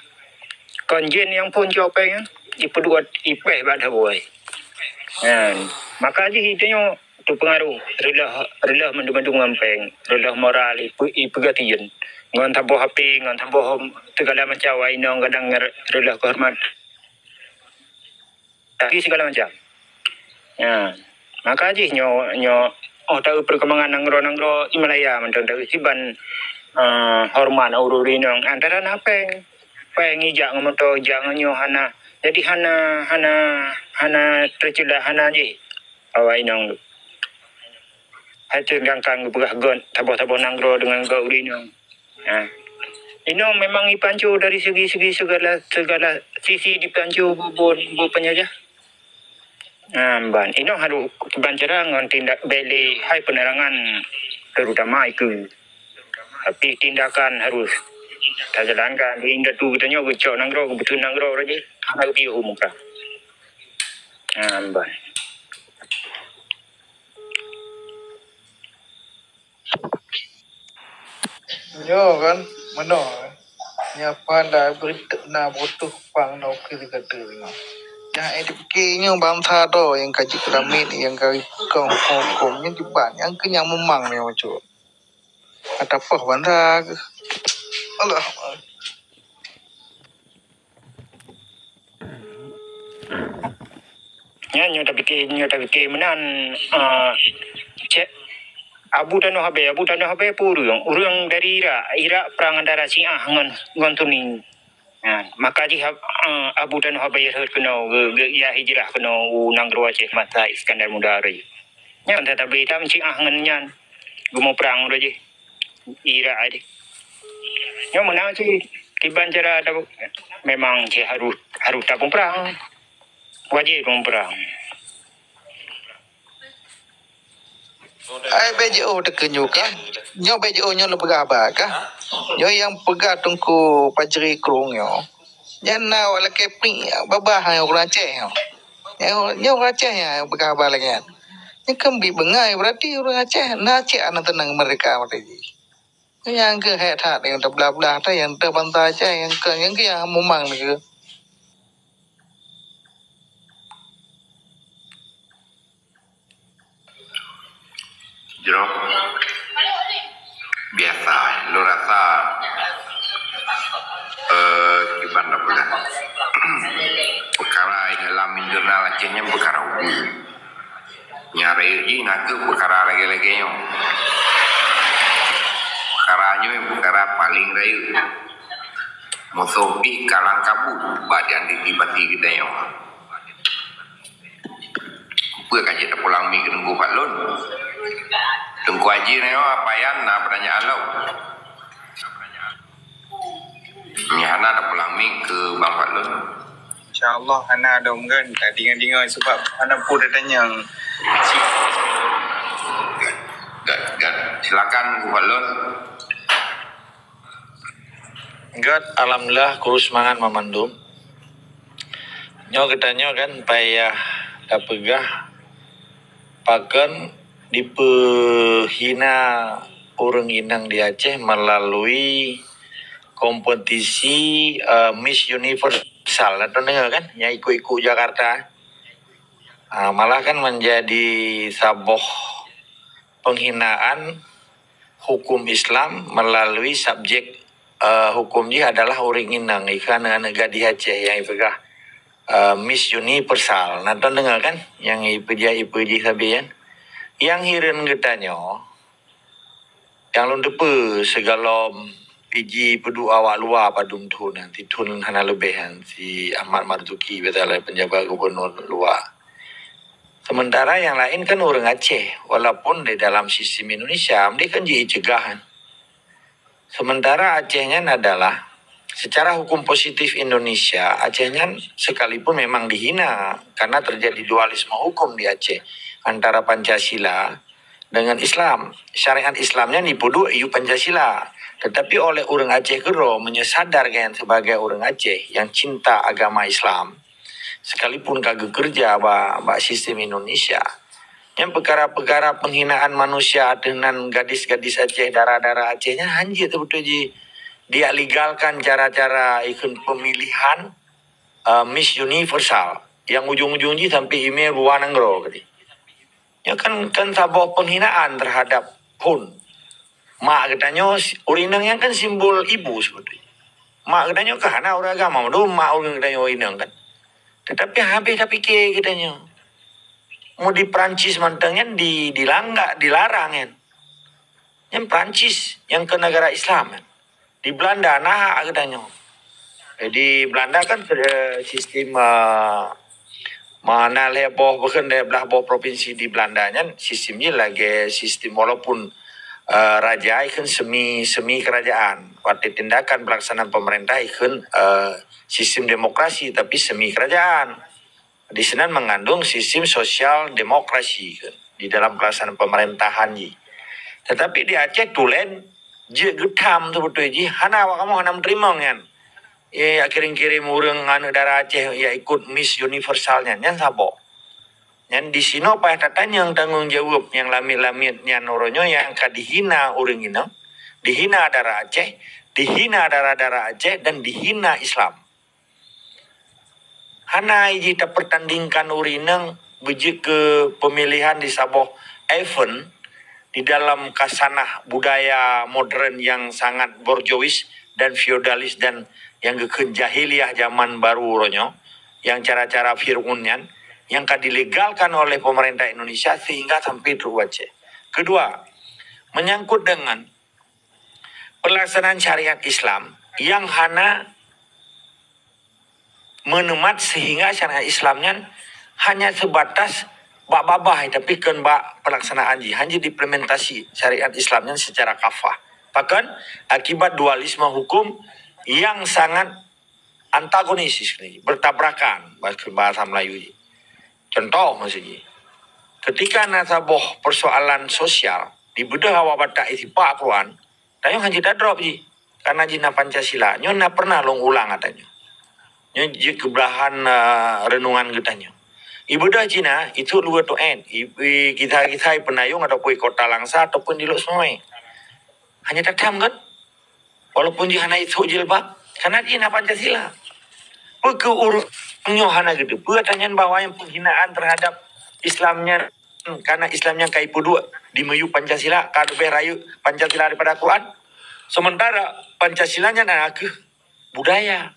kan jen yang pun jopeng ipeduat ipeh badoi maka ji itu tu pengaruh relah mendung ngampeng relah moral ipegatian ngon tabo HP ngon tabo segala macam wainong kadang relah kehormat tapi segala macam maka aja nyo tahu perkembangan nanggro Himalaya mentang tahu siban hormat ururinong antara napeng ijak ngomoto jangan nyo hana jadi hana tercela hana je awainong hati gangkang begah gon tabo nanggro dengan gaurinong ini memang dipancu dari segi segala sisi dipancu bu penjajah. Ban ini harus bancara ngon tindak beli hai penerangan terutama itu. Tapi tindakan harus terjalankan. Hingga tu katanya gocok nanggro betul nanggro aja harus diumumkan. Ban. Yo kan, mana? Nyapa dah berita na butuh pang na okey kata ni. Yang edukasinya bangsa tu yang kaji keramit yang kaji hukumnya juga yang kenyang memang ni macam. Kata apa bangsa? Allah. Nyo tapi menan cek Abu Tanah Habe urang dari Irak perang antara Syiah ngon tuning. Maka ji Abu Tanah Habe kena ya hijrah kena nanggro Aceh mata Iskandar Muda ri. Nyan tetapi tam Syiah ngan nyan gumo perang je. Irak ade. Nyo menang si kiban cara memang je harus tabung perang. Wajib tabung perang. Ai BJO tekenyu kan. Nyo BJO nyo lebih apa kan? Nyo yang pegat tungku Pajeri Krung nyo. Yang na wala kepi babah orang Aceh. Nyo orang Aceh ya berkabar lagi. Yang kembi bengai berarti orang Aceh na Aceh anak tenang mereka tadi. Yang ke hat yang terbelah-belah tu yang terbantai Aceh yang yang memang ni. Jero biasa lu rasa Kiban apa dah? Perkara dalam internal Acehnya perkara hukum. Nyari ji nak perkara lagi-lagi yang perkara paling rayu. Musuh kalang kabut badan ditibati kita yang. Apa kaji tak pulang mi ke Tengku Patlun? Tengku Haji ni apa yang nak pertanyaan lo? Hana ada pulang mi ke Bang Patlun. InsyaAllah Hana ada mungkin tak dengar-dengar sebab Hana pun dah tanya. Silakan Tengku Patlun. God, alhamdulillah kurus mangan memandum. Nyo katanya kan payah dapegah pakan dipehina orang inang di Aceh melalui kompetisi Miss Universal. Atau dengar kan? Yang ikut-ikut Jakarta. Malah kan menjadi saboh penghinaan hukum Islam melalui subjek hukum dia adalah orang inang ikan negara di Aceh yang ipegah Miss Universal. Nah, tuan dengar kan yang ipuji sabian yang hiren getanya yang lon depe segala piji pedu awak luar padum tu nanti tun hana lebihan si Ahmad Marzuki betul penjabat gubernur luar. Sementara yang lain kan orang Aceh walaupun di dalam sistem Indonesia mereka kan jadi cegahan. Sementara Acehnya adalah secara hukum positif Indonesia, Acehnya sekalipun memang dihina karena terjadi dualisme hukum di Aceh antara Pancasila dengan Islam. Syariat Islamnya dipudu iu Pancasila. Tetapi oleh orang Aceh Gero menyesadarkan sebagai orang Aceh yang cinta agama Islam, sekalipun kagak kerja ba sistem Indonesia. Yang perkara-perkara penghinaan manusia dengan gadis-gadis Aceh, darah-darah Acehnya hanjir tu betul ji. Dia legalkan cara-cara ikut pemilihan Miss Universal yang ujung-ujungnya sampai email buah nanggro tadi. Ya kan sebuah penghinaan terhadap pun. Mak katanya urinang yang kan simbol ibu sebetulnya. Mak katanya karena orang agama tu mak orang katanya urinang kan. Tetapi habis tak fikir katanya. Mau di Perancis mantangnya dilarang kan. Yang Perancis yang ke negara Islam kan. Di Belanda nah katanya. Di Belanda kan sistem mana leboh bahkan dari belah bawah provinsi di Belanda nya sistemnya lagi sistem walaupun raja kan semi kerajaan. Pada tindakan pelaksanaan pemerintah kan sistem demokrasi tapi semi kerajaan. Di sana mengandung sistem sosial demokrasi kan di dalam pelaksanaan pemerintahan ji. Tetapi di Aceh tulen je getam tu betul ji. Hana awak kamu hana terima kan. Kirim-kirim orang negara Aceh ya ikut Miss Universalnya yang sabo. Yang di sini payah tanya yang tanggung jawab yang lamit-lamit yang noronyo yang kadihina orang ini, dihina darah Aceh, dihina darah-darah Aceh dan dihina Islam. Hana kita pertandingkan urinang biji ke pemilihan di Sabah event di dalam kasanah budaya modern yang sangat borjois dan feodalis dan yang ke jahiliyah zaman baru ronyo yang cara-cara fir'unnya yang dilegalkan oleh pemerintah Indonesia sehingga sampai terwajib. Kedua, menyangkut dengan pelaksanaan syariat Islam yang hana menemat sehingga syariat Islamnya hanya sebatas bak babah tapi kan bak pelaksanaan hanya diimplementasi syariat Islamnya secara kafah. Bahkan akibat dualisme hukum yang sangat antagonis bertabrakan bahasa Melayu. Contoh maksudnya, ketika nasaboh persoalan sosial di bedah awak batak isi pak keruan, tayo hanya dah drop ji karena jina Pancasila. Nyo na pernah long ulang katanya. Nyo je kebelahan renungan katanya. Ibadah Cina itu luar to end. Kita penayung ataupun kota Langsa ataupun di Lok Semoi. Hanya tatam kan? Walaupun jihana itu jilbab, karena jina Pancasila. Nyo hana gitu. Pertanyaan bahwa yang penghinaan terhadap Islamnya karena Islamnya kaipu dua di meyu Pancasila kadu rayu Pancasila daripada Quran. Sementara Pancasilanya nak budaya.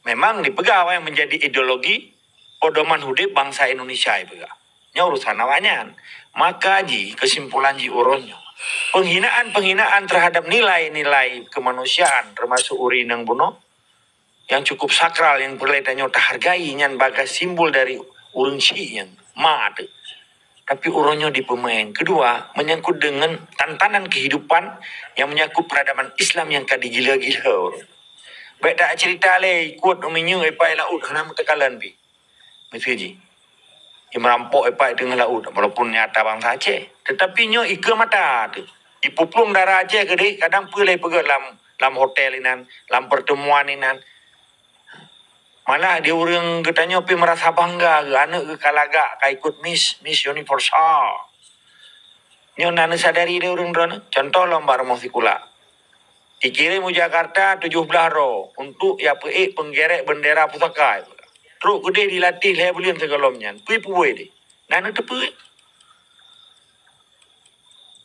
Memang dipegang yang menjadi ideologi pedoman hidup bangsa Indonesia dipegang. Nya urusan awaknya. Maka kesimpulan uronnya. Penghinaan terhadap nilai-nilai kemanusiaan termasuk uri nang bunuh yang cukup sakral yang perletannya terhargai yang bagai simbol dari urang si yang mati. Tapi uronnya di pemain. Kedua, menyangkut dengan tantangan kehidupan yang menyangkut peradaban Islam yang kadi gila-gila. Baik tak cerita le ikut uminya epai laut hanam tekalan bi. Mesti yang merampok epai dengan laut walaupun nyata bangsa Aceh. Tetapi nyo ike mata tu. Ipuplung darah Aceh ke deh kadang pelai pegat lam hotel inan, lam pertemuan inan. Malah dia orang katanya pi merasa bangga ke anak ke kalaga ka ikut Miss Universal. Nyo nana sadari dia orang drone. Contoh lomba remosikula. Dikirim ke Jakarta 17 ro untuk ya penggerek bendera pusaka. Terus gede dilatih leher belian segalomnya. Pui deh. Nana tepu.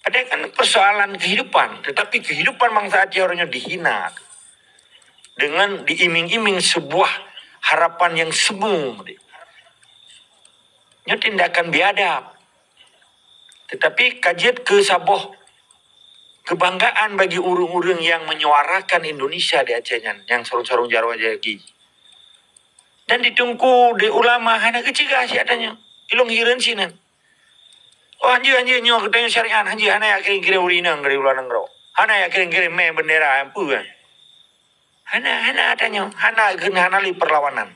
Ada kan persoalan kehidupan, tetapi kehidupan bangsa Aceh orangnya dihina dengan diiming-iming sebuah harapan yang semu. Ini tindakan biadab. Tetapi kajian ke saboh kebanggaan bagi urung-urung yang menyuarakan Indonesia di Aceh yang sarung-sarung jarwa lagi. Dan ditunggu di ulama hanya kecegah sih adanya. Ilung hiren sinan. Oh anjir nyok katanya syariat anjir hana ya kira-kira urinang dari ulang nangro. Hana ya kira-kira main bendera ampu kan. Hana adanya. Hana li perlawanan.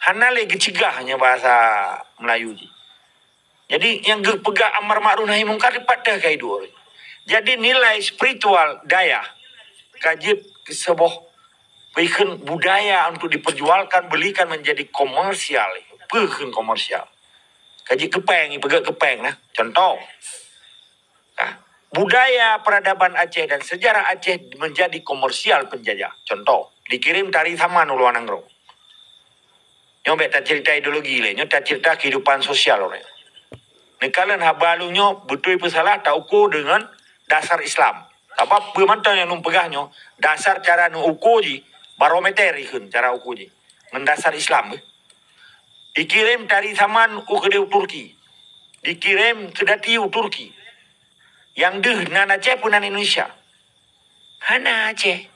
Hana li kecegahnya bahasa Melayu. Jadi yang pegang amar ma'ruf nahi mungkar pada kaidu. Jadi nilai spiritual daya kajib sebuah bikin budaya untuk diperjualkan belikan menjadi komersial. Bikin komersial. Kaji kepeng, pegang kepeng nah. Contoh. Nah, budaya peradaban Aceh dan sejarah Aceh menjadi komersial penjajah. Contoh, dikirim tari saman uluan anggro. Nyobek tak cerita ideologi le, nyobek tak cerita kehidupan sosial orang. Nekalan habalunya betul pesalah tak ukur dengan dasar Islam. Apa pemantau yang numpegahnya dasar cara nuukur ji barometer ikun cara ukur ji. Mendasar Islam. Dikirim dari zaman ke Turki. Dikirim kedati Turki. Yang deh nan Aceh pun nan Indonesia. Hana Aceh.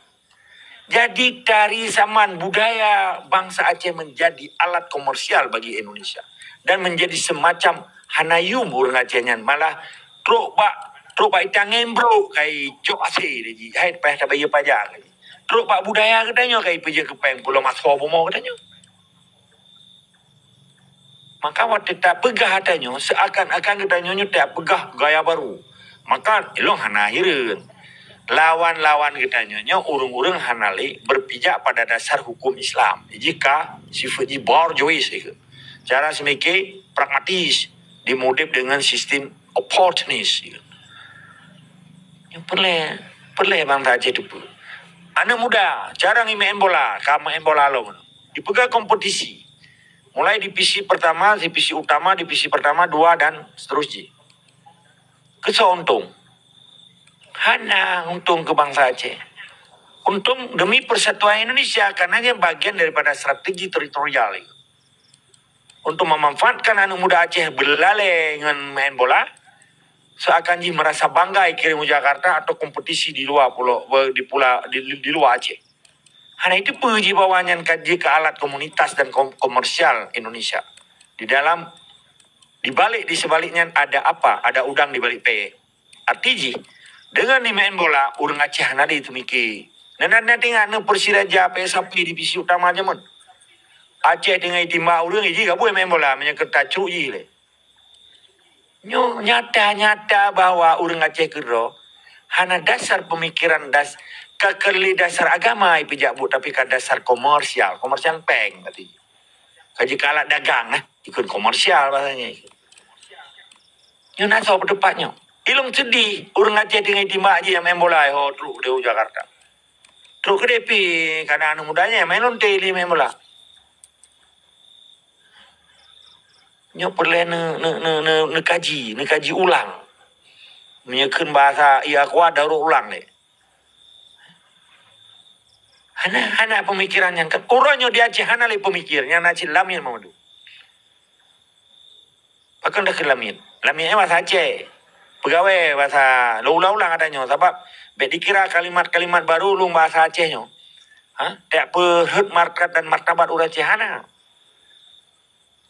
Jadi dari zaman budaya bangsa Aceh menjadi alat komersial bagi Indonesia. Dan menjadi semacam hanayum orang Acehnya. Malah truk pak itangen bro kai cok asih deji. Hai payah tak bayar pajak. Truk pak budaya katanya kai peja kepeng pulau Masho bomo katanya. Maka waktu tak pegah katanya, seakan-akan katanya tak pegah gaya baru. Maka elong hana hirin. Lawan-lawan katanya, urung-urung hanali berpijak pada dasar hukum Islam. Jika sifat borjois itu. Cara semikir pragmatis, dimodif dengan sistem opportunis. Yang perlu bangsa Aceh itu. Anak muda, cara main bola, kamu main bola lo. Dipegang kompetisi. Mulai divisi pertama, divisi utama, divisi pertama, 2 dan seterusnya. Untung. Hana untung ke bangsa Aceh. Untung demi persatuan Indonesia karena dia bagian daripada strategi teritorial. Untuk memanfaatkan anak muda Aceh berlalai dengan main bola, seakan dia merasa bangga kirim ke Jakarta atau kompetisi di luar pulau di luar Aceh. Hanya itu puji bawahnya kaji ke alat komunitas dan komersial Indonesia. Di sebaliknya ada apa? Ada udang di balik pe. Artinya, dengan main bola, orang Aceh nanti itu mikir. Nanti ngana persiraja PSAP divisi utama aja mon. Aceh dengan itimba orang ini gak boleh main bola, menyangkut tacuk je le. Nyata bahwa orang Aceh kero, hana dasar pemikiran kekerli dasar agama pijak bu tapi kan dasar komersial peng tadi kaji kalah dagang ikut komersial bahasanya yang nak soal tepatnya ilung sedih orang Aceh dengan timbak aja yang main bola truk di Jakarta truk kedepi karena anak mudanya main lonte main bola nyok perlu kaji ulang menyekun bahasa iya kuat daur ulang deh. Hana pemikiran yang kan. Uronyo di Aceh hana le pemikirnya nacil lamin mamadu. Pakai dah ke lamin. Laminnya bahasa Aceh. Pegawai bahasa ulang-ulang adanya sebab dikira kalimat-kalimat baru lu bahasa Acehnya. Tak berhut markat dan martabat urang Aceh hana.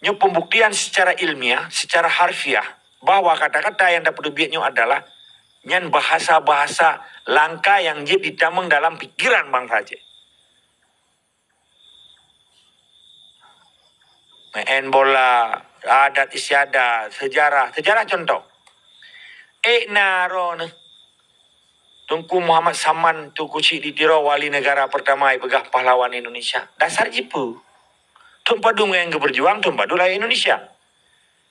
Nyo pembuktian secara ilmiah, secara harfiah bahwa kata-kata yang dapat dibiatnya adalah nyan bahasa-bahasa langka yang jip ditameng dalam pikiran bangsa Aceh. Main bola, adat istiadat, sejarah contoh. Naro Tunku Muhammad Saman Tunku Cik Ditiro wali negara pertama pegah pahlawan Indonesia. Dasar jipu. Tumpadu yang berjuang tumpadu lah Indonesia.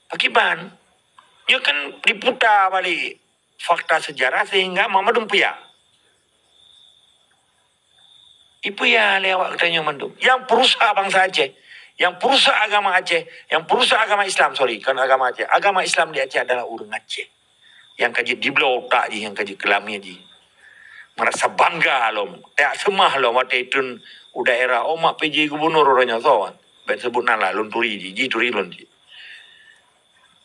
Akiban, dia kan diputar balik fakta sejarah sehingga Mama Dumpuya. Ibu ya lewat katanya mandum. Yang perusaha bangsa Aceh, yang perusaha agama Aceh, yang perusaha agama Islam, kan agama Aceh. Agama Islam di Aceh adalah orang Aceh. Yang kaji di belah otak je, yang kaji kelamnya je. Merasa bangga loh. Tak semah loh waktu itu daerah mak PJ gubernur orangnya kawan. Ben sebut nala lunturi ji turi lun ji.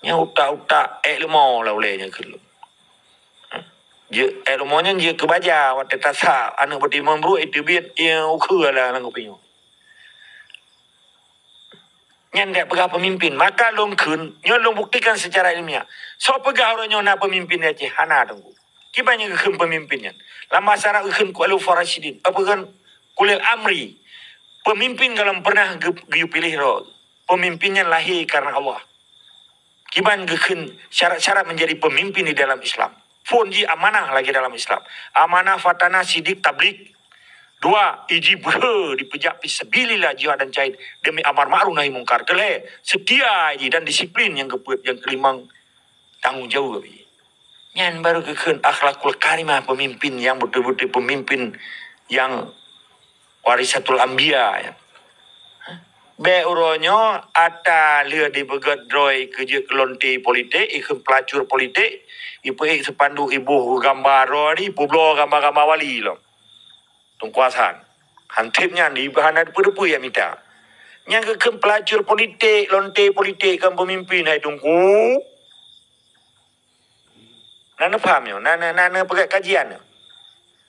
Nya utak lemau lah olehnya kelu. Je lemonya je kebaja waktu tasa anak beti membru itu biat yang ukur lah nang kupinyo. Nyan dak pegah pemimpin, maka long kun, nyo long buktikan secara ilmiah. So pegah orangnya nak pemimpin Aceh hana tunggu. Kibanya kekem pemimpinnya. Lama masyarakat kekem Kuala Farasidin, apa kan Kulil Amri. Pemimpin kalau pernah giu pilih roh. Pemimpinnya lahir karena Allah. Kiban kekem syarat-syarat menjadi pemimpin di dalam Islam. Fonji amanah lagi dalam Islam. Amanah fatana sidik tablik. 2, iji berhe dipejak fisabilillah jihad dan jahid demi amar ma'ruf nahi mungkar. Kelih setia dan disiplin yang kelimang tanggungjawab. Nyan baru keken akhlakul karimah pemimpin yang betul-betul pemimpin yang warisatul anbiya ya. Be uronyo ata lea di begat droy kerja kelonti politik, ikem pelacur politik, ipu sepandu ibu gambar rori, ipu blow gambar-gambar wali lo. Tungkuasan. Hantipnya di bahan depu-depu ya minta. Yang kekem pelacur politik, lonti politik kan pemimpin hai tungku. Nana faham yo, nana pegat kajian yo.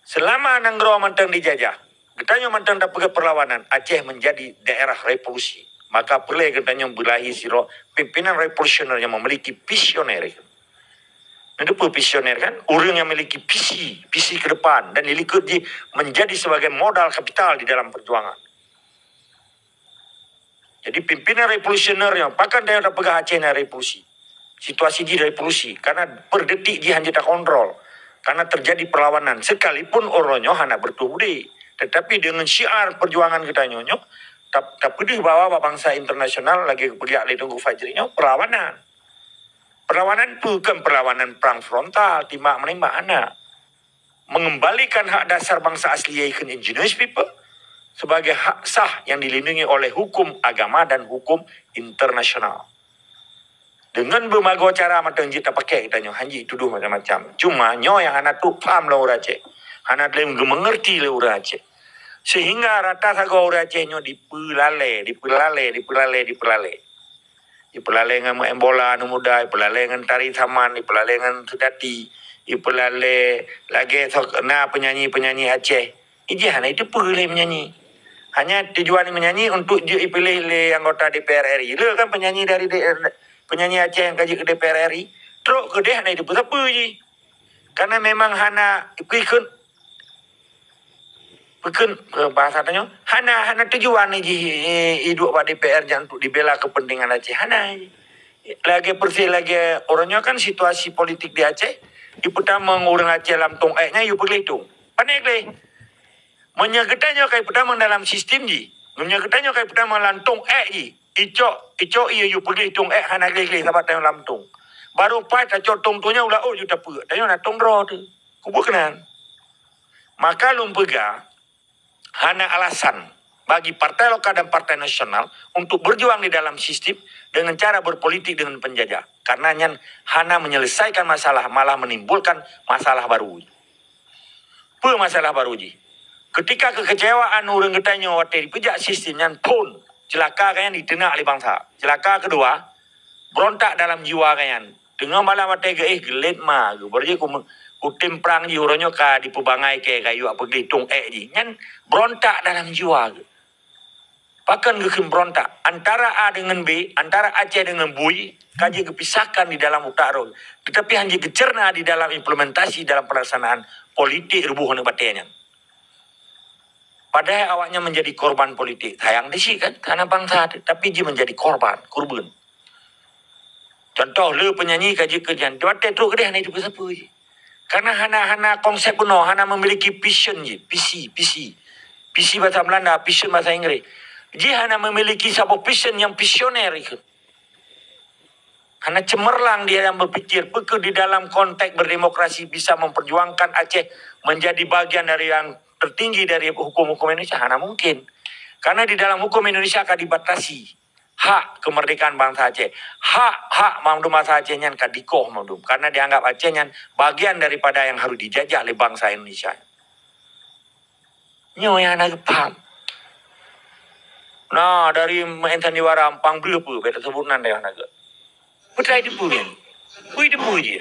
Selama nanggro mantang dijajah, katanya mantang dah pegat perlawanan, Aceh menjadi daerah revolusi. Maka perlu katanya belahi siro pimpinan revolusioner yang memiliki visioner. Itu visioner kan, orang yang memiliki visi ke depan dan dilikut menjadi sebagai modal kapital di dalam perjuangan. Jadi pimpinan revolusioner yang pakan daerah pegang Aceh na revolusi. Situasi di revolusi karena per detik dia hanya tak kontrol karena terjadi perlawanan sekalipun orangnya hanya bertubuh tetapi dengan syiar perjuangan kita nyonyok tapi di bawah bangsa internasional lagi pergi tunggu fajrinya perlawanan bukan perlawanan perang frontal timbak menembak anak mengembalikan hak dasar bangsa asli yaitu indigenous people sebagai hak sah yang dilindungi oleh hukum agama dan hukum internasional. Dengan berbagai cara matang kita pakai kita nyo hanji tuduh macam-macam. Cuma nyo yang anak tu paham lah orang Aceh. Anak lem mengerti lah orang Aceh. Sehingga rata saga orang Aceh nyo dipelale dengan main bola anu muda, dipelale dengan tari saman, dipelale dengan sedati, dipelale lagi penyanyi Aceh. Ijah itu pelai menyanyi. Hanya tujuan menyanyi untuk dipilih oleh anggota DPR RI. Lu kan penyanyi dari penyanyi Aceh yang kaji ke DPR RI, teruk ke dia hana itu apa je. Karena memang hana ikut bahasa tanya, hana tujuan je hidup pada DPR jangan untuk dibela kepentingan Aceh. Hana lagi persis lagi orangnya kan situasi politik di Aceh, pertama orang Aceh dalam tong nya you perlu hitung. Panik leh. Menyegetanya kayak pertama dalam sistem je. Menyegetanya kayak pertama lantung je. Icok iya you pergi tung hana gele sabat tayong lamtung. Baru pai ta cotong tunya ulah oh juta pe. Tayong na tong ro tu. Kubu kenan. Maka lum pega hana alasan bagi partai lokal dan partai nasional untuk berjuang di dalam sistem dengan cara berpolitik dengan penjajah. Karena nyan hana menyelesaikan masalah malah menimbulkan masalah baru. Masalah baru ji. Ketika kekecewaan orang getanyo wate dipejak sistem yang pun celaka kan ditenak oleh bangsa. Celaka kedua, berontak dalam jiwa kan. Dengan malam wate gelet ma, berje ku timprang ji uronyo ka dipubangai ke kayu apa glitung ji. Nyan berontak dalam jiwa. Bahkan gekem berontak antara A dengan B, antara Aceh dengan Bui, kaji kepisahkan di dalam utara. Tetapi hanya kecerna di dalam implementasi dalam pelaksanaan politik rubuhan batenya. Padahal awaknya menjadi korban politik. Sayang desi kan, karena bangsa, tapi dia menjadi korban. Contoh, le penyanyi kaji kerjaan. Dewate teruk dia, hana itu siapa je. Karena hana konsep penuh, hana memiliki vision je. PC bahasa Belanda, vision bahasa Inggeris. Dia hanya memiliki sebuah vision yang visioner itu. Hanya cemerlang dia yang berpikir, di dalam konteks berdemokrasi bisa memperjuangkan Aceh menjadi bagian dari yang tertinggi dari hukum-hukum Indonesia. Hanya mungkin. Karena di dalam hukum Indonesia akan dibatasi hak kemerdekaan bangsa Aceh. Hak mamdum bangsa Aceh yang kadikoh mamdum. Karena dianggap Aceh yang bagian daripada yang harus dijajah oleh bangsa Indonesia. Nyo yang nak paham. Nah, dari enten diwara ampang berapa beta sebutan dia naga. Betai dipurin. Kui dipuji.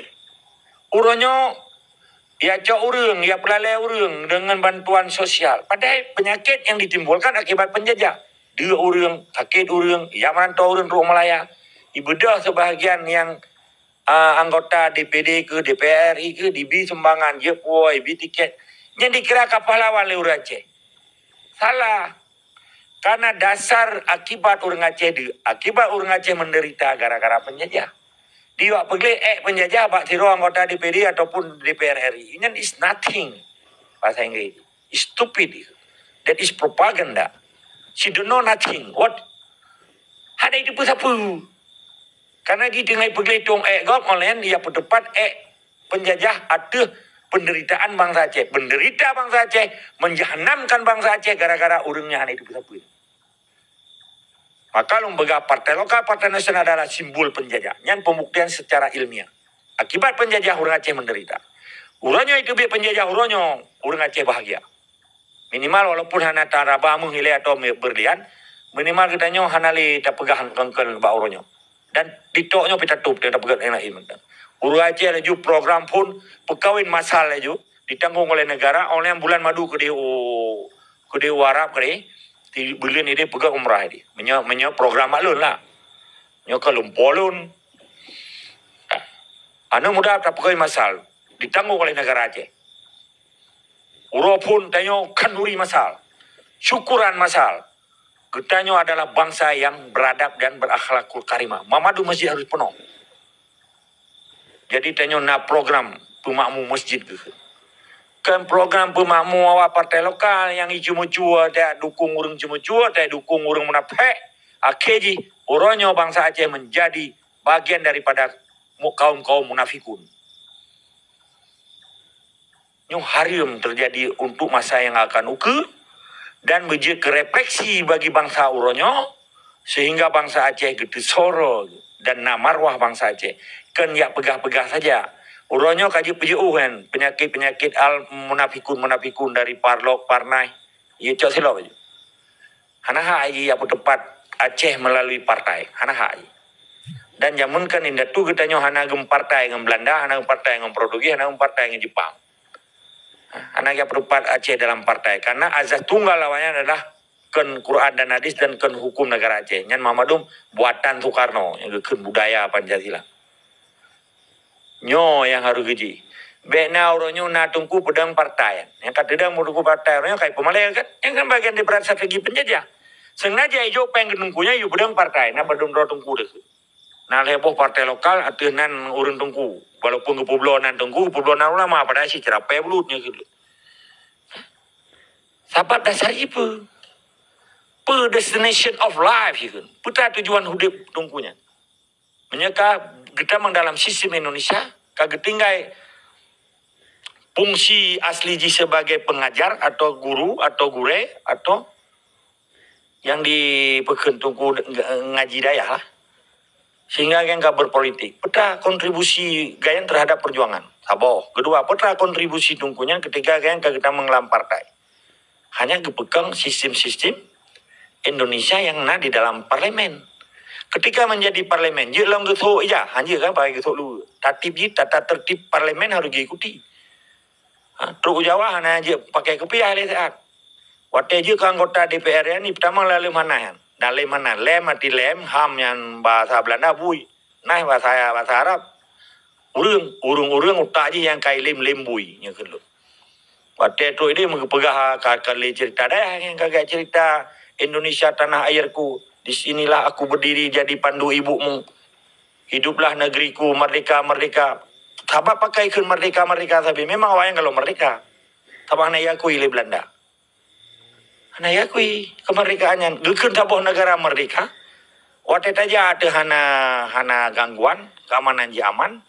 Uronyo ya cok urang, ya pelalai urang dengan bantuan sosial. Padahal penyakit yang ditimbulkan akibat penjajah. Dia urang, sakit urang, ya merantau urang Ruang Malaya. Ibedah sebahagian yang anggota DPD ke DPR ke dibi sumbangan, dia puai, bi tiket. Yang dikira pahlawan oleh orang Aceh. Salah. Karena dasar akibat orang Aceh menderita gara-gara penjajah. Dia pergi penjajah bak tiro anggota DPD ataupun DPR RI. Ini is nothing. Bahasa Inggris. It's stupid. That is propaganda. She don't know nothing. What? Ada itu pun siapa? Karena kita ngai pergi tong gom online dia berdepan penjajah ada penderitaan bangsa Aceh. Penderita bangsa Aceh menjahanamkan bangsa Aceh gara-gara urangnya ada itu pun siapa? Maka lembaga partai lokal, partai nasional adalah simbol penjajah. Yang pembuktian secara ilmiah. Akibat penjajah orang Aceh menderita. Uranyo itu biar penjajah uranyo, orang Aceh bahagia. Minimal walaupun hana tarabah menghilai atau berlian, minimal kita nyo hana li tak pegahan kengkel ba uranyo. Dan ditoknya kita tup, kita pegang yang lain. Orang Aceh laju program pun pekawin masal laju ditanggung oleh negara. Oleh bulan madu ke dia warap ke di bulan ini pegang umrah ini. Menyo program malun lah. Menyo ke Lumpolun. Anu mudah tak pegang masal. Ditanggung oleh negara Aceh. Uro pun tanyo kanduri masal. Syukuran masal. Getanyo adalah bangsa yang beradab dan berakhlakul karimah. Mamadu masjid harus penuh. Jadi tanyo na program pemakmur masjid ke. Kan program pemakmur awak partai lokal yang cuma-cuma tak dukung orang cuma-cuma, tak dukung orang munafik. Akhirnya orangnya bangsa Aceh menjadi bagian daripada kaum-kaum munafikun. Yang harim terjadi untuk masa yang akan uke dan menjadi refleksi bagi bangsa orangnya sehingga bangsa Aceh gitu soro dan namarwah bangsa Aceh. Kan ya pegah-pegah saja. Uronyo kaji pejuuhan penyakit munafikun dari Parlok, Parnai. Ia cok silo baju. Hanaha aji apa tepat Aceh melalui partai. Hanaha aji. Dan jamun kan indah tu getanyo hana gem partai ngem Belanda, hana gem partai ngem Portugis, hana gem partai ngem Jepang. Hana ya tepat Aceh dalam partai. Karena azas tunggal lawannya adalah ken Quran dan hadis dan ken hukum negara Aceh. Nyan Mamadum buatan Soekarno yang ken budaya Pancasila. Nyo yang harus gaji. Bena orangnya nak tunggu pedang partai. Yang kata dia mau tunggu partai orangnya kayak pemalai kan. Yang kan bagian dari peran strategi penjajah. Sengaja hijau pengen tunggunya hijau pedang partai. Nah pedang tunggu deh. Nah heboh partai lokal atau nan urun tunggu. Walaupun kepulauan tunggu, kepulauan ulama pada si cerapai belutnya gitu. Sahabat dasar itu. Destination of life gitu. Putra tujuan hidup tunggunya. Menyeka kita dalam sistem Indonesia kagak tinggal fungsi asli sebagai pengajar atau guru atau gure atau yang dipekentuku ngaji daya lah sehingga yang gak berpolitik. Peta kontribusi gaya terhadap perjuangan. Sabo. Kedua, peta kontribusi tungkunya ketika gaya kita mengelam partai. hanya kepegang sistem-sistem Indonesia yang di dalam parlemen. Ketika menjadi parlemen, je dalam getok aja, hanya kan pakai getok lu. Tata tertib parlemen harus diikuti. Teruk Jawa hanya je pakai kepiah le saat. Waktu je ke anggota DPR ni pertama lalu mana kan? Dalam mana lem mati lem ham yang bahasa Belanda bui. Nah bahasa Arab urung utak je yang kai lem bui nya kan lu. Waktu itu ini mengepegah kali cerita dah yang kagak cerita Indonesia tanah airku. Di sinilah aku berdiri jadi pandu ibumu. Hiduplah negeriku merdeka. Sabab pakai ke merdeka tapi memang awalnya kalau merdeka. Sabab anak yakui oleh Belanda. Anak yakui kemerdekaannya. Gekun sabah negara merdeka. Waktu saja ada hana gangguan, keamanan aman.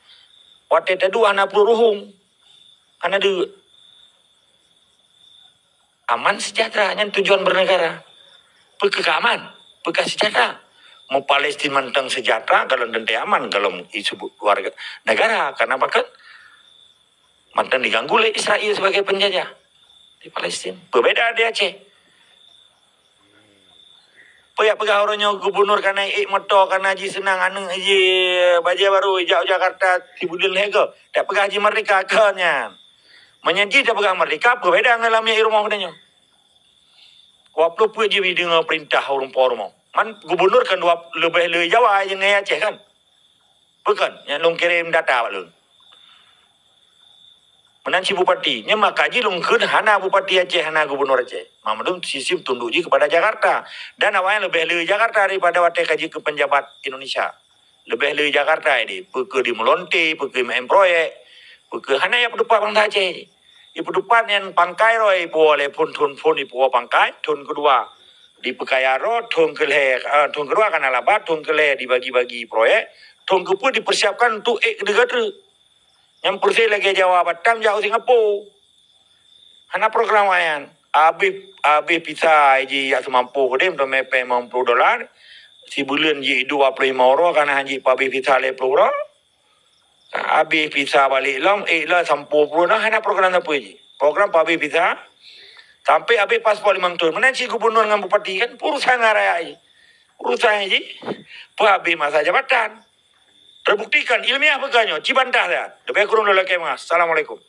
Waktu itu hana peluruhung. Hana du aman sejahtera yang tujuan bernegara. Keaman. Bekas sejahtera. Mau Palestina mentang sejahtera kalau nanti aman kalau isu warga negara karena bahkan mantan diganggu oleh Israel sebagai penjajah di Palestina. Berbeda di Aceh. Pegah orangnya gubernur karena motor karena haji senang anu haji baja baru hijau Jakarta Tibudin Hego. Tak pegah haji merdeka akhirnya. Menyaji tak pegah merdeka berbeda ngalami rumah katanya. Waplu pun je dengar perintah orang-orang. Man gubernur kan lebih Jawa yang ngaya Aceh kan. Bukan, yang long kirim data lu. Menanci bupati, nya makaji long kun hana bupati Aceh, hana gubernur Aceh. Mamadum sistem tunduk je kepada Jakarta. Dan awalnya lebih Jakarta daripada waktu kaji ke penjabat Indonesia. Lebih Jakarta ini, peke di Melonte, peke main proyek, peke hana yang berdepan bangsa Aceh. Ibu depan yang pangkai roy boleh pun ibu pangkai tun kedua di Pekayaro tun kedua kan alabat tun kele dibagi-bagi proyek tun kedua dipersiapkan untuk negara yang persen lagi Jawa Batam jauh Singapura hana program wayan abi pisa ji ya semampu kedem to mepe $50 si bulan ji 25 euro karena haji pabi pisa le euro. Habis pizza balik lam, lah sampu pun hana program apa je? Program pabi pizza sampai habis paspor 5 tahun. Mana si gubernur dengan bupati kan urusan raya je. Urusan je. Pabi masa jabatan. Terbuktikan ilmiah peganya, cibantah dah. Lebih kurang dalam kemas. Assalamualaikum.